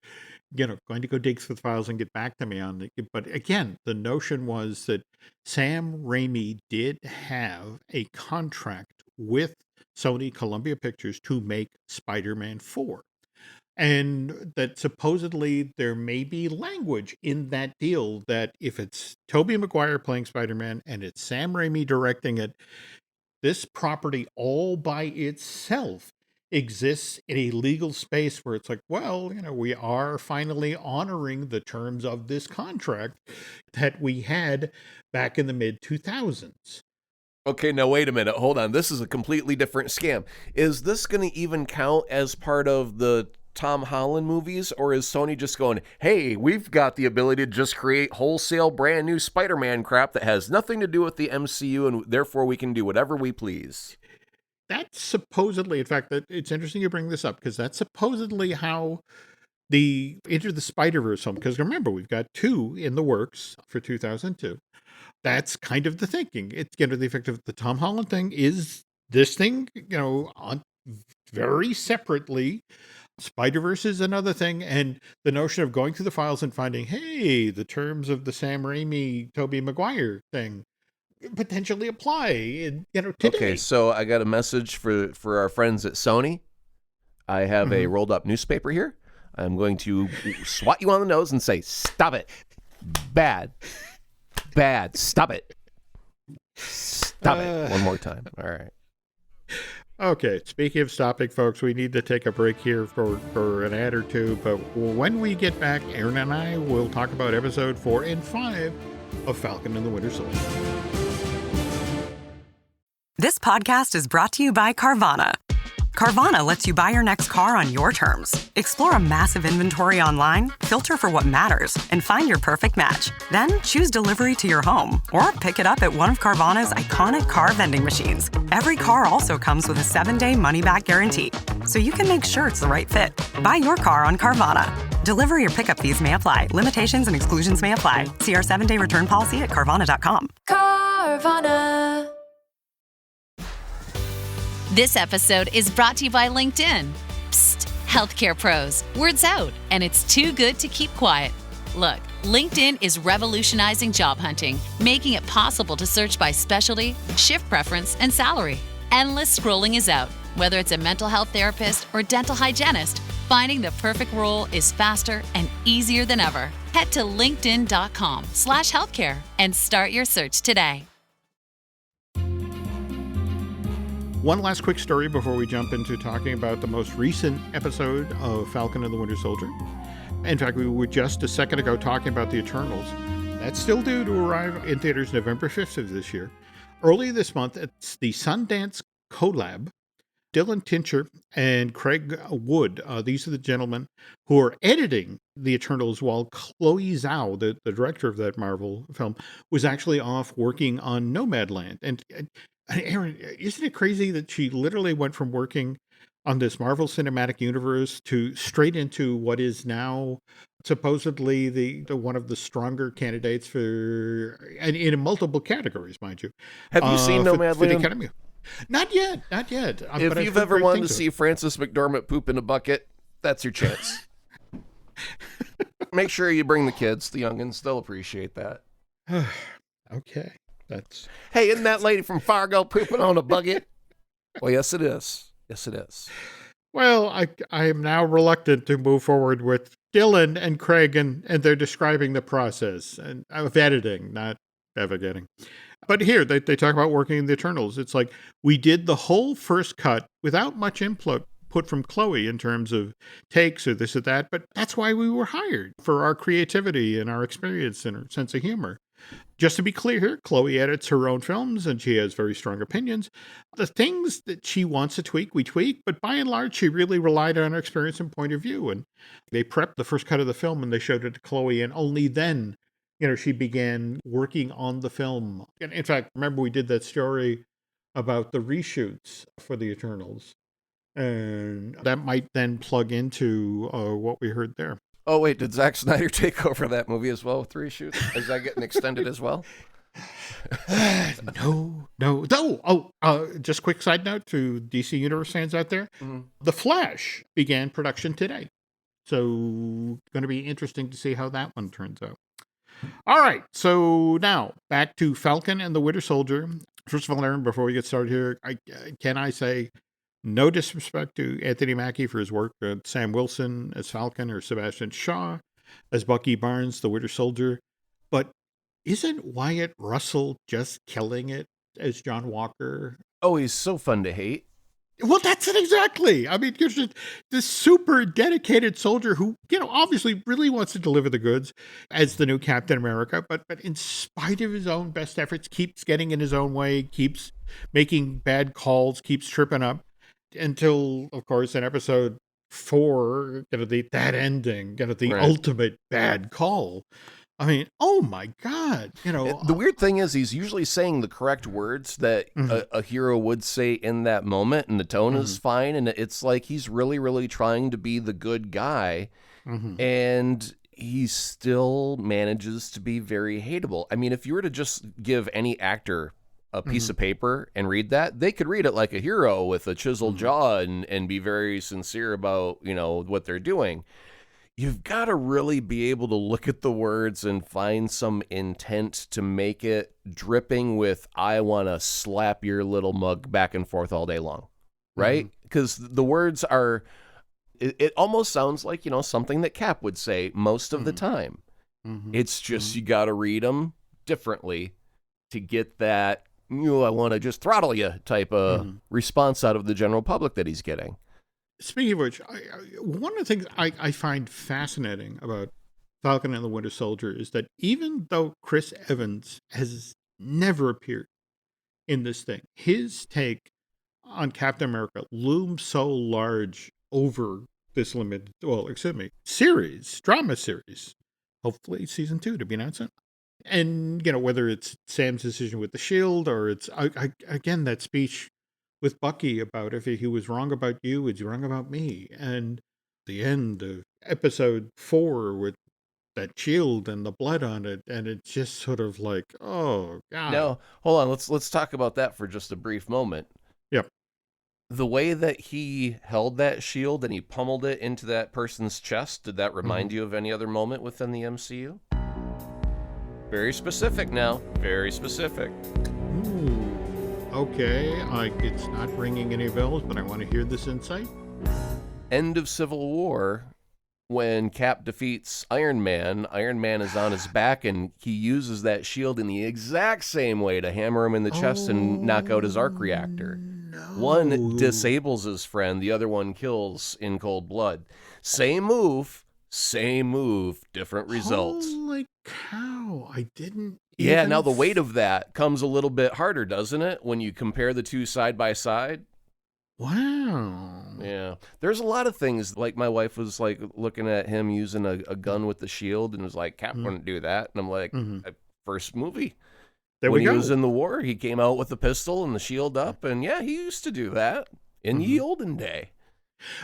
going to go dig through the files and get back to me on it. But again, the notion was that Sam Raimi did have a contract with Sony Columbia Pictures to make Spider-Man 4. And that supposedly there may be language in that deal that if it's Tobey Maguire playing Spider-Man and it's Sam Raimi directing it, this property all by itself exists in a legal space where it's like, well, we are finally honoring the terms of this contract that we had back in the mid-2000s. Okay, now wait a minute. Hold on. This is a completely different scam. Is this going to even count as part of the Tom Holland movies, or is Sony just going, hey, we've got the ability to just create wholesale brand new Spider-Man crap that has nothing to do with the MCU, and therefore we can do whatever we please? That's supposedly, in fact, that it's interesting you bring this up, because that's supposedly how the Into the Spider-Verse film, because remember, we've got 2 in the works for 2002. That's kind of the thinking. It's the effect of the Tom Holland thing is this thing, on very separately. Spider-Verse is another thing, and the notion of going through the files and finding, hey, the terms of the Sam Raimi, Tobey Maguire thing potentially apply, today. Okay, so I got a message for our friends at Sony. I have a rolled up newspaper here. I'm going to swat you on the nose and say, stop it. Bad. Stop it. Stop it. One more time. All right. Okay, speaking of stopping, folks, we need to take a break here for an ad or two, but when we get back, Aaron and I will talk about episode 4 and 5 of Falcon and the Winter Soldier. This podcast is brought to you by Carvana. Carvana lets you buy your next car on your terms. Explore a massive inventory online, filter for what matters, and find your perfect match. Then choose delivery to your home or pick it up at one of Carvana's iconic car vending machines. Every car also comes with a 7-day money-back guarantee, so you can make sure it's the right fit. Buy your car on Carvana. Delivery or pickup fees may apply. Limitations and exclusions may apply. See our 7-day return policy at Carvana.com. Carvana. This episode is brought to you by LinkedIn. Psst. Healthcare pros, word's out, and it's too good to keep quiet. Look, LinkedIn is revolutionizing job hunting, making it possible to search by specialty, shift preference, and salary. Endless scrolling is out. Whether it's a mental health therapist or dental hygienist, finding the perfect role is faster and easier than ever. Head to linkedin.com/healthcare and start your search today. One last quick story before we jump into talking about the most recent episode of Falcon and the Winter Soldier. In fact, we were just a second ago talking about the Eternals. That's still due to arrive in theaters November 5th of this year. Early this month, it's the Sundance Collab. Dylan Tincher and Craig Wood, these are the gentlemen who are editing the Eternals while Chloe Zhao, the director of that Marvel film, was actually off working on Nomadland. And Aaron, isn't it crazy that she literally went from working on this Marvel Cinematic Universe to straight into what is now supposedly the one of the stronger candidates for, and in multiple categories, mind you. Have you seen for the Nomadland? Academy. Not yet. If you've ever wanted to see Frances McDormand poop in a bucket, that's your chance. Make sure you bring the kids, the youngins. They'll appreciate that. Okay. That's. Hey, isn't that lady from Fargo pooping on a bucket? Well, yes, it is. Yes, it is. Well, I am now reluctant to move forward with Dylan and Craig, and they're describing the process of editing, not navigating. But here, they talk about working in the Eternals. It's like, we did the whole first cut without much input from Chloe in terms of takes or this or that, but that's why we were hired, for our creativity and our experience and our sense of humor. Just to be clear here, Chloe edits her own films and she has very strong opinions. The things that she wants to tweak, we tweak, but by and large, she really relied on her experience and point of view. And they prepped the first cut of the film and they showed it to Chloe, and only then, she began working on the film. And in fact, remember we did that story about the reshoots for the Eternals. And that might then plug into what we heard there. Oh, wait, did Zack Snyder take over that movie as well with reshoots? Is that getting extended as well? No. Just quick side note to DC Universe fans out there. Mm-hmm. The Flash began production today. So going to be interesting to see how that one turns out. All right, so now back to Falcon and the Winter Soldier. First of all, Aaron, before we get started here, can I say no disrespect to Anthony Mackie for his work, Sam Wilson as Falcon or Sebastian Shaw as Bucky Barnes, the Winter Soldier, but isn't Wyatt Russell just killing it as John Walker? Oh, he's so fun to hate. Well, that's it exactly. I mean, you're just this super dedicated soldier who, obviously really wants to deliver the goods as the new Captain America, but in spite of his own best efforts, keeps getting in his own way, keeps making bad calls, keeps tripping up until, of course, in episode 4, that ending, the Right. ultimate bad call. I mean, oh my God, The weird thing is he's usually saying the correct words that a hero would say in that moment, and the tone is fine, and it's like he's really, really trying to be the good guy, and he still manages to be very hateable. I mean, if you were to just give any actor a piece of paper and read that, they could read it like a hero with a chiseled jaw and be very sincere about, what they're doing. You've got to really be able to look at the words and find some intent to make it dripping with, I want to slap your little mug back and forth all day long, right? Because the words are, it almost sounds like, something that Cap would say most of the time. It's just you got to read them differently to get that, I want to just throttle you type of response out of the general public that he's getting. Speaking of which, one of the things I find fascinating about Falcon and the Winter Soldier is that even though Chris Evans has never appeared in this thing, his take on Captain America looms so large over this drama series, hopefully season 2 to be announced soon. And, whether it's Sam's decision with the shield or it's, again, that speech with Bucky about if he was wrong about you, he's wrong about me. And the end of episode 4 with that shield and the blood on it, and it's just sort of like, oh God. No, hold on. Let's talk about that for just a brief moment. Yep. The way that he held that shield and he pummeled it into that person's chest, did that remind you of any other moment within the MCU? Very specific now. Very specific. Ooh, okay. It's not ringing any bells, but I want to hear this insight. End of Civil War, when Cap defeats Iron Man is on his back and he uses that shield in the exact same way to hammer him in the chest and knock out his arc reactor. No. One disables his friend, the other one kills in cold blood. Same move, different results. Holy cow. I didn't. Yeah, even now the weight of that comes a little bit harder, doesn't it? When you compare the two side by side. Wow. Yeah. There's a lot of things, like my wife was like looking at him using a gun with the shield and was like, Cap wouldn't do that. And I'm like, first movie. There when we go. he was in the war, he came out with the pistol and the shield up. And yeah, he used to do that in ye olden day.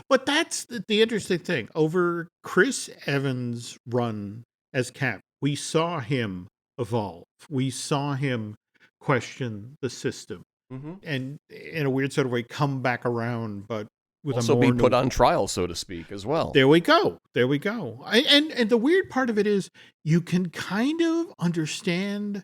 But that's the interesting thing. Over Chris Evans' run as Cap, we saw him evolve. We saw him question the system. And in a weird sort of way, come back around, but with Also a more be put on trial, so to speak, as well. There we go. There we go. And the weird part of it is you can kind of understand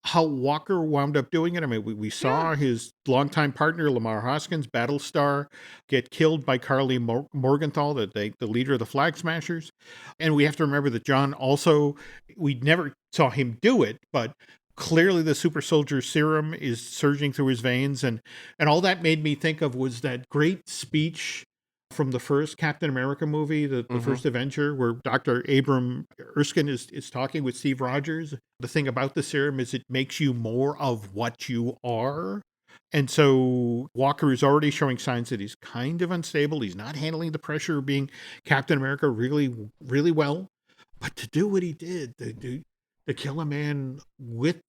how Walker wound up doing it. I mean, we saw his longtime partner, Lamar Hoskins, Battlestar, get killed by Carly Morgenthau, the leader of the Flag Smashers. And we have to remember that John also, we never saw him do it, but clearly the super soldier serum is surging through his veins. And all that made me think of was that great speech from the first Captain America movie, the first Avenger, where Dr. Abram Erskine is talking with Steve Rogers. The thing about the serum is it makes you more of what you are. And so Walker is already showing signs that he's kind of unstable. He's not handling the pressure of being Captain America really, really well. But to do what he did, to kill a man with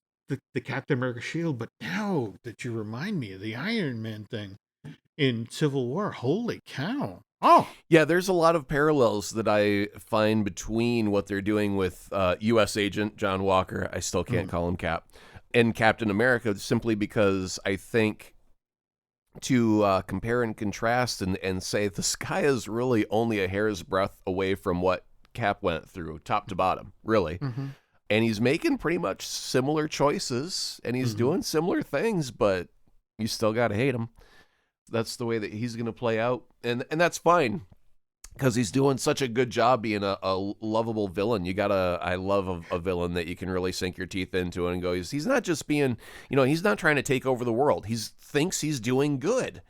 the Captain America shield, but now that you remind me of the Iron Man thing in Civil War, holy cow. Oh, yeah, there's a lot of parallels that I find between what they're doing with U.S. Agent John Walker, I still can't call him Cap, and Captain America, simply because I think to compare and contrast and say the sky is really only a hair's breadth away from what Cap went through, top to bottom, really. And he's making pretty much similar choices, and he's doing similar things, but you still got to hate him. That's the way that he's going to play out. And that's fine, because he's doing such a good job being a lovable villain. I love a villain that you can really sink your teeth into and go, he's not just being, he's not trying to take over the world. He thinks he's doing good.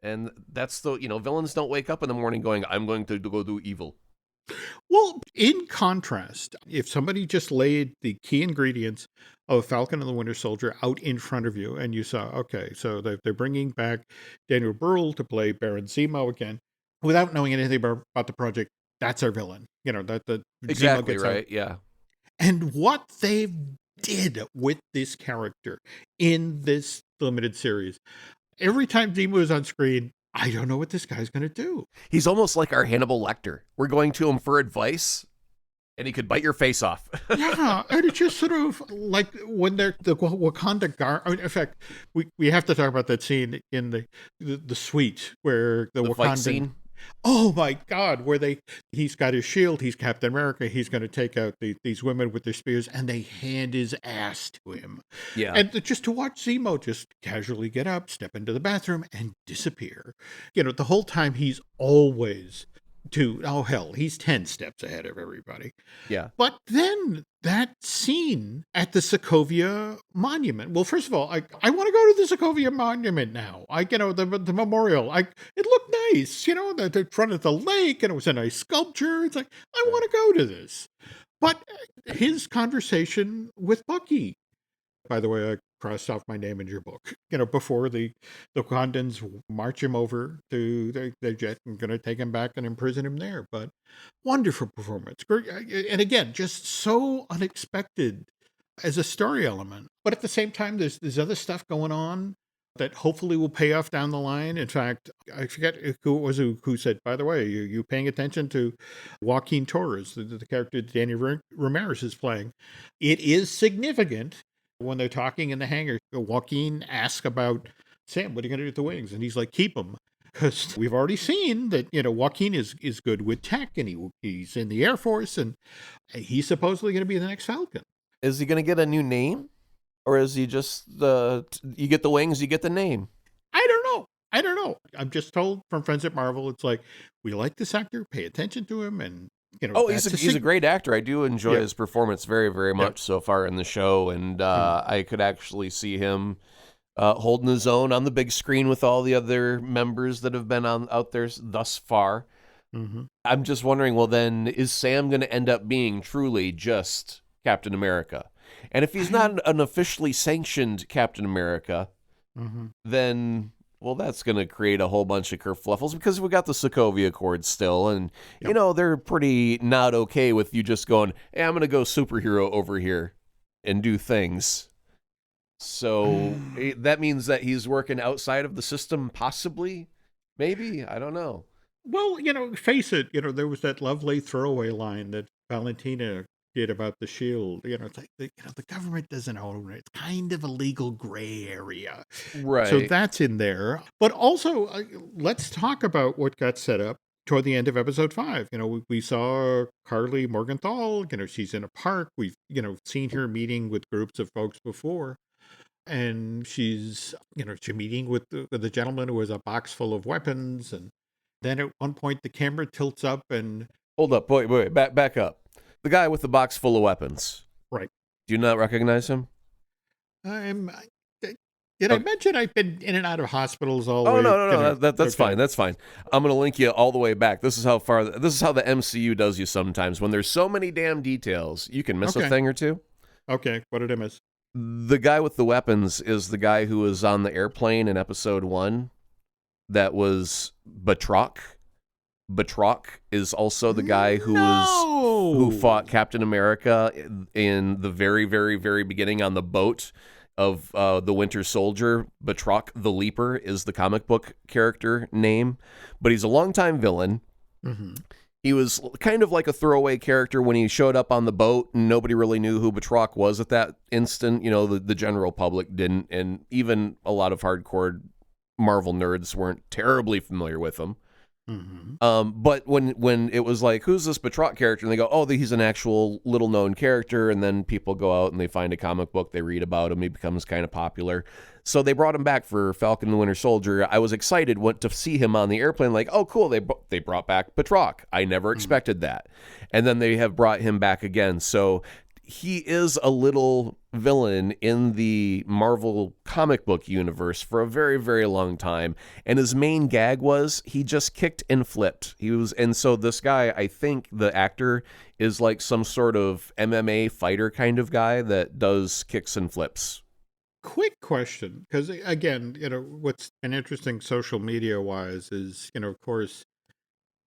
And that's villains don't wake up in the morning going, I'm going to go do evil. Well, in contrast, if somebody just laid the key ingredients of Falcon and the Winter Soldier out in front of you and you saw, okay, so they're bringing back Daniel Brühl to play Baron Zemo again, without knowing anything about the project, that's our villain. That the exactly Zemo gets right, out. yeah. And what they did with this character in this limited series, every time Zemo is on screen, I don't know what this guy's going to do. He's almost like our Hannibal Lecter. We're going to him for advice, and he could bite your face off. Yeah, and it's just sort of like when they're the Wakanda guard. In fact, we have to talk about that scene in the suite where the Wakandan fight scene. Oh my God, where he's got his shield, he's Captain America, he's going to take out these women with their spears, and they hand his ass to him. Yeah. And just to watch Zemo just casually get up, step into the bathroom, and disappear. The whole time he's always he's 10 steps ahead of everybody. Yeah. But then that scene at the Sokovia Monument. Well, first of all, I want to go to the Sokovia Monument now. The memorial. It looked nice, the front of the lake, and it was a nice sculpture. It's like, I want to go to this. But his conversation with Bucky, by the way, I crossed off my name in your book, before the Wakandans march him over to their jet and going to take him back and imprison him there. But wonderful performance. And again, just so unexpected as a story element. But at the same time, there's other stuff going on that hopefully will pay off down the line. In fact, I forget who it was who said, by the way, you paying attention to Joaquin Torres, the character that Danny Ramirez is playing. It is significant. When they're talking in the hangar, Joaquin asks about, Sam, what are you going to do with the wings? And he's like, keep them. because we've already seen that, Joaquin is good with tech, and he's in the Air Force, and he's supposedly going to be the next Falcon. Is he going to get a new name? Or is he just you get the wings, you get the name? I don't know. I'm just told from friends at Marvel, it's like, we like this actor, pay attention to him, and, he's a great actor. I do enjoy his performance very, very much so far in the show, and I could actually see him holding his own on the big screen with all the other members that have been out there thus far. Mm-hmm. I'm just wondering, well, then, is Sam going to end up being truly just Captain America? And if he's not an officially sanctioned Captain America, then, well, that's going to create a whole bunch of kerfluffles, because we got the Sokovia Accords still, and, they're pretty not okay with you just going, hey, I'm going to go superhero over here and do things. So that means that he's working outside of the system, possibly, maybe, I don't know. Well, face it, there was that lovely throwaway line that Valentina did about the shield. It's like, the government doesn't own it. It's kind of a legal gray area. Right. So that's in there. But also, let's talk about what got set up toward the end of episode 5. We saw Carly Morgenthau, she's in a park. We've, seen her meeting with groups of folks before. And she's meeting with the gentleman who has a box full of weapons. And then at one point, the camera tilts up and... Hold up, wait, back up. The guy with the box full of weapons. Right. Do you not recognize him? Did I mention I've been in and out of hospitals all the way? Oh, no. That's fine. That's fine. I'm going to link you all the way back. This is how the MCU does you sometimes. When there's so many damn details, you can miss a thing or two. Okay. What did I miss? The guy with the weapons is the guy who was on the airplane in episode 1. That was Batroc. Batroc is also the guy who fought Captain America in the very, very, very beginning on the boat of the Winter Soldier. Batroc the Leaper is the comic book character name, but he's a longtime villain. Mm-hmm. He was kind of like a throwaway character when he showed up on the boat, and nobody really knew who Batroc was at that instant. The general public didn't, and even a lot of hardcore Marvel nerds weren't terribly familiar with him. Mm-hmm. But when it was like, who's this Batroc character? And they go, oh, he's an actual little known character. And then people go out and they find a comic book, they read about him, he becomes kind of popular. So they brought him back for Falcon and the Winter Soldier. I was excited to see him on the airplane, like, oh, cool, they brought back Batroc. I never expected that. And then they have brought him back again. So he is a little villain in the Marvel comic book universe for a very, very long time. And his main gag was he just kicked and flipped. And so this guy, I think the actor is like some sort of MMA fighter kind of guy that does kicks and flips. Quick question, because again, what's been interesting social media wise is, of course,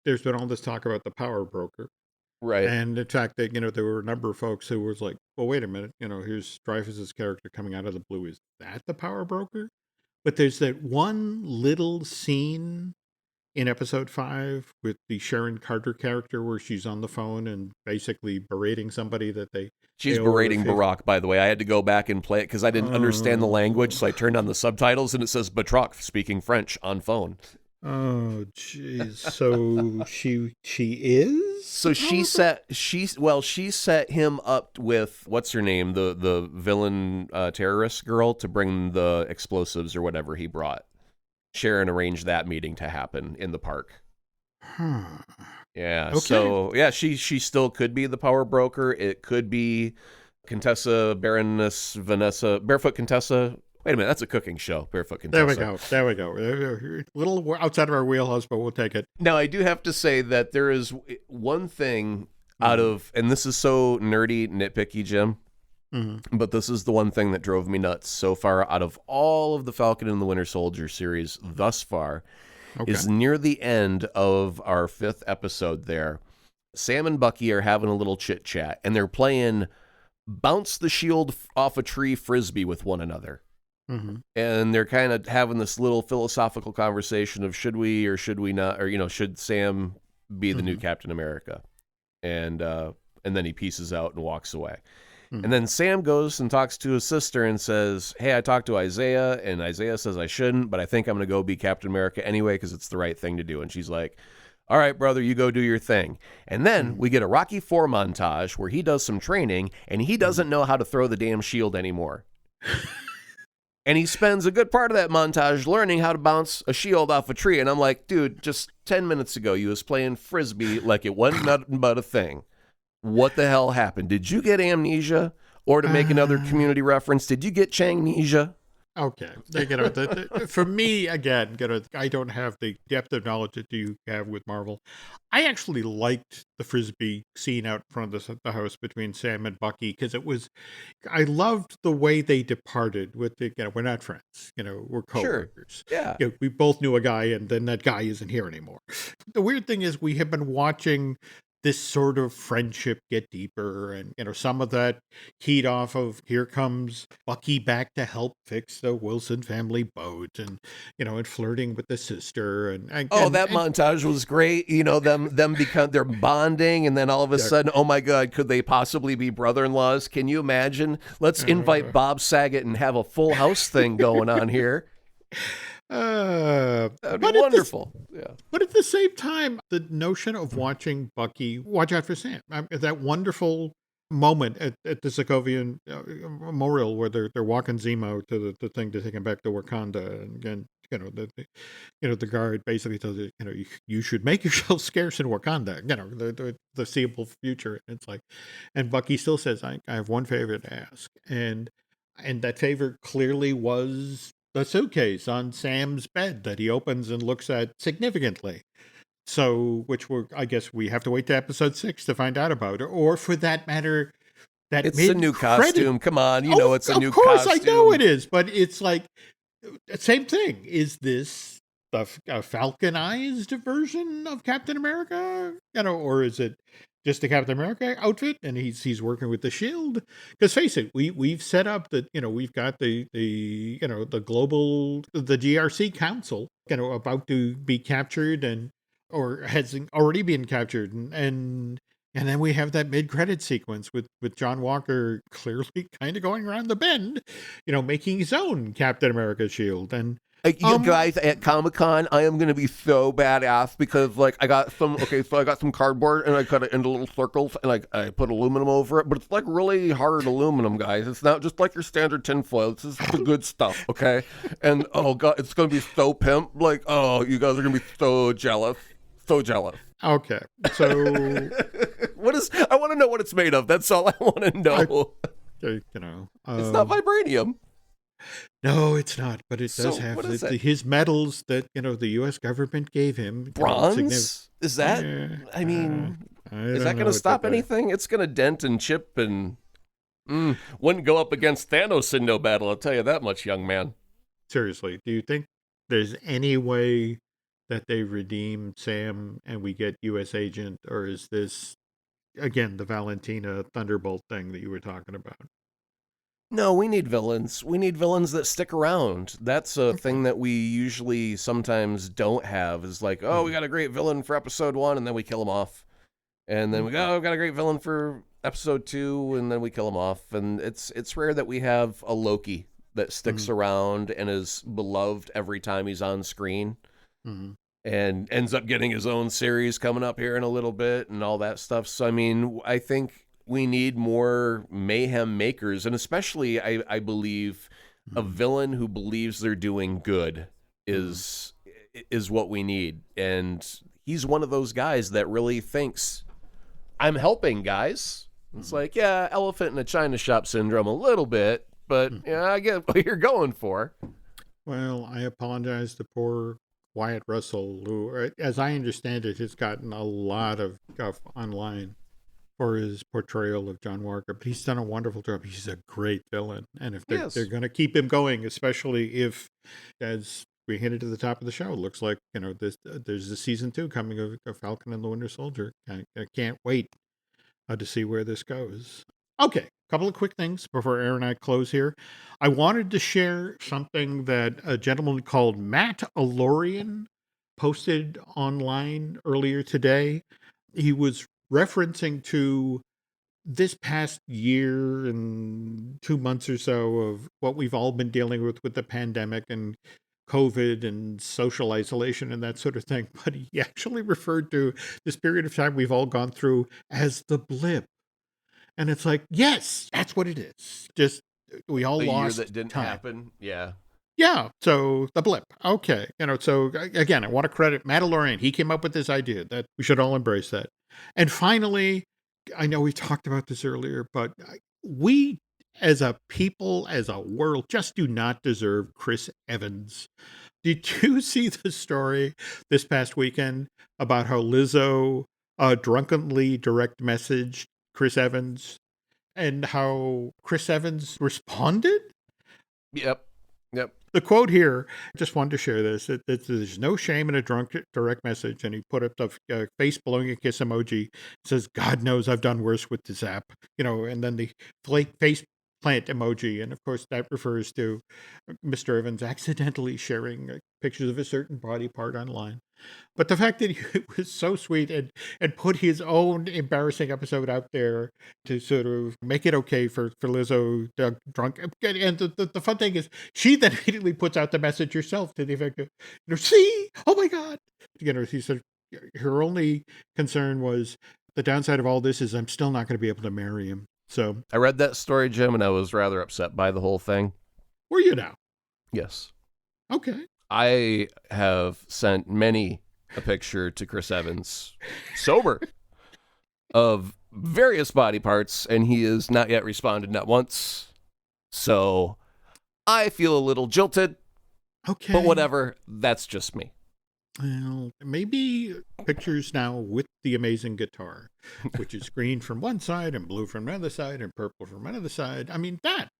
there's been all this talk about the power broker. Right. And the fact that, there were a number of folks who was like, well, wait a minute, here's Dreyfuss's character coming out of the blue. Is that the power broker? But there's that one little scene in episode 5 with the Sharon Carter character where she's on the phone and basically berating somebody that She's berating Barack, by the way. I had to go back and play it because I didn't understand the language, so I turned on the subtitles and it says Batroc speaking French on phone. Oh, jeez. So she is? So she set him up with, what's her name, the villain terrorist girl, to bring the explosives or whatever he brought. Sharon arranged that meeting to happen in the park. Yeah. Okay. So yeah, she still could be the power broker. It could be Contessa Baroness Vanessa Barefoot Contessa. Wait a minute, that's a cooking show, Barefoot Contessa. There we go. A little outside of our wheelhouse, but we'll take it. Now, I do have to say that there is one thing out of, and this is so nerdy, nitpicky, Jim, but this is the one thing that drove me nuts so far out of all of the Falcon and the Winter Soldier series thus far, is near the end of our 5th episode there. Sam and Bucky are having a little chit-chat, and they're playing bounce the shield off a tree frisbee with one another. And they're kind of having this little philosophical conversation of should we or should we not, or, should Sam be the new Captain America? And then he pieces out and walks away. And then Sam goes and talks to his sister and says, hey, I talked to Isaiah, and Isaiah says I shouldn't, but I think I'm going to go be Captain America anyway because it's the right thing to do. And she's like, all right, brother, you go do your thing. And then we get a Rocky IV montage where he does some training, and he doesn't know how to throw the damn shield anymore. And he spends a good part of that montage learning how to bounce a shield off a tree. And I'm like, dude, just 10 minutes ago, you was playing Frisbee like it wasn't nothing but a thing. What the hell happened? Did you get amnesia? Or to make another community reference, did you get Changnesia? Okay. For me, again, I don't have the depth of knowledge that you have with Marvel. I actually liked the Frisbee scene out front of the house between Sam and Bucky because I loved the way they departed with we're not friends, we're coworkers. Sure. Yeah. We both knew a guy and then that guy isn't here anymore. The weird thing is we have been watching this sort of friendship get deeper and, some of that heat off of here comes Bucky back to help fix the Wilson family boat and, and flirting with the sister. And montage was great. Them become, they're bonding. And then all of a sudden, oh my God, could they possibly be brother-in-laws? Can you imagine? Let's invite Bob Saget and have a full house thing going on here. That'd be wonderful. But at the same time, the notion of watching Bucky watch out for Sam, that wonderful moment at the Sokovian Memorial where they're walking Zemo to the thing to take him back to Wakanda, and the guard basically tells you should make yourself scarce in Wakanda, the seeable future. It's like, and Bucky still says, I have one favor to ask, and that favor clearly was the suitcase on Sam's bed that he opens and looks at significantly. So, I guess we have to wait to episode 6 to find out about, or for that matter, that it's a new costume. Come on, it's a new costume. Of course, costume. I know it is, but it's like same thing. Is this a falconized version of Captain America? Or is it just a Captain America outfit and he's working with the Shield? Because face it, we've set up that we've got the GRC Council about to be captured or has already been captured, and then we have that mid-credit sequence with John Walker clearly kind of going around the bend, making his own Captain America shield. And you guys at Comic-Con, I am going to be so badass because I got some cardboard and I cut it into little circles and I put aluminum over it, but it's really hard aluminum, guys. It's not just like your standard tinfoil. This is the good stuff, okay? And oh God, it's going to be so pimp. You guys are going to be so jealous. So jealous. Okay. So I want to know what it's made of. That's all I want to know. It's not vibranium. No, it's not, but it does have his medals that, the U.S. government gave him. Bronze? Is that, is that going to stop anything? It's going to dent and chip and wouldn't go up against Thanos in no battle, I'll tell you that much, young man. Seriously, do you think there's any way that they redeem Sam and we get U.S. Agent, or is this, again, the Valentina Thunderbolt thing that you were talking about? No, we need villains. We need villains that stick around. That's a thing that we usually sometimes don't have, is we got a great villain for episode 1, and then we kill him off. And then we got a great villain for episode 2, and then we kill him off. And it's rare that we have a Loki that sticks around and is beloved every time he's on screen. Mm-hmm. And ends up getting his own series coming up here in a little bit and all that stuff. So, I think we need more mayhem makers, and especially, I believe, a villain who believes they're doing good is what we need. And he's one of those guys that really thinks, I'm helping, guys. It's elephant in a china shop syndrome a little bit, but I get what you're going for. Well, I apologize to poor Wyatt Russell, who, as I understand it, has gotten a lot of stuff online for his portrayal of John Walker, but he's done a wonderful job. He's a great villain. And if they're going to keep him going, especially if, as we hinted at the top of the show, it looks like, there's a season 2 coming of Falcon and the Winter Soldier. I can't wait to see where this goes. Okay, a couple of quick things before Aaron and I close here. I wanted to share something that a gentleman called Matt Alorian posted online earlier today. He was referencing to this past year and 2 months or so of what we've all been dealing with the pandemic and COVID and social isolation and that sort of thing. But he actually referred to this period of time we've all gone through as the blip. And it's like, yes, that's what it is. Just we all A year lost that didn't time. happen. Yeah. Yeah, so the blip. Okay. So again, I want to credit Mandalorian. He came up with this idea that we should all embrace that. And finally, I know we talked about this earlier, but we as a people, as a world, just do not deserve Chris Evans. Did you see the story this past weekend about how Lizzo drunkenly direct messaged Chris Evans and how Chris Evans responded? Yep. Yep. The quote here, I just wanted to share this. There's no shame in a drunk direct message. And he put up the face blowing a kiss emoji. It says, God knows I've done worse with this app. And then the face plant emoji. And of course, that refers to Mr. Evans accidentally sharing pictures of a certain body part online. But the fact that he was so sweet and put his own embarrassing episode out there to sort of make it okay for Lizzo drunk. And the fun thing is, she then immediately puts out the message herself to the effect of, see, oh my God. He said her only concern was the downside of all this is I'm still not going to be able to marry him. So I read that story, Jim, and I was rather upset by the whole thing. were you now? Yes. Okay. I have sent many a picture to Chris Evans, sober, of various body parts, and he has not yet responded, not once. So I feel a little jilted, Okay. but whatever. That's just me. Well, maybe pictures now with the amazing guitar, which is green from one side and blue from another side and purple from another side. I mean, that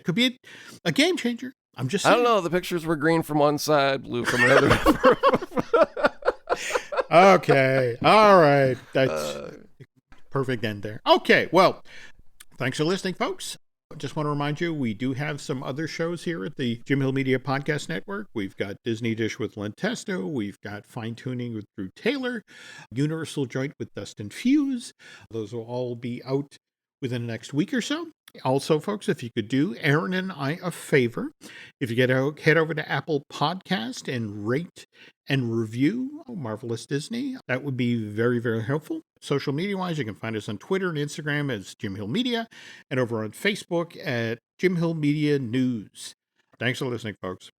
could be a game changer. I'm just saying. I don't know. The pictures were green from one side, blue from another. Okay. All right. That's perfect end there. Okay. Well, thanks for listening, folks. Just want to remind you, we do have some other shows here at the Jim Hill Media Podcast Network. We've got Disney Dish with Len Testo. We've got Fine Tuning with Drew Taylor, Universal Joint with Dustin Fuse. Those will all be out within the next week or so. Also, folks, if you could do Aaron and I a favor, if you head over to Apple Podcast and rate and review Marvelous Disney, that would be very, very helpful. Social media-wise, you can find us on Twitter and Instagram as Jim Hill Media and over on Facebook at Jim Hill Media News. Thanks for listening, folks.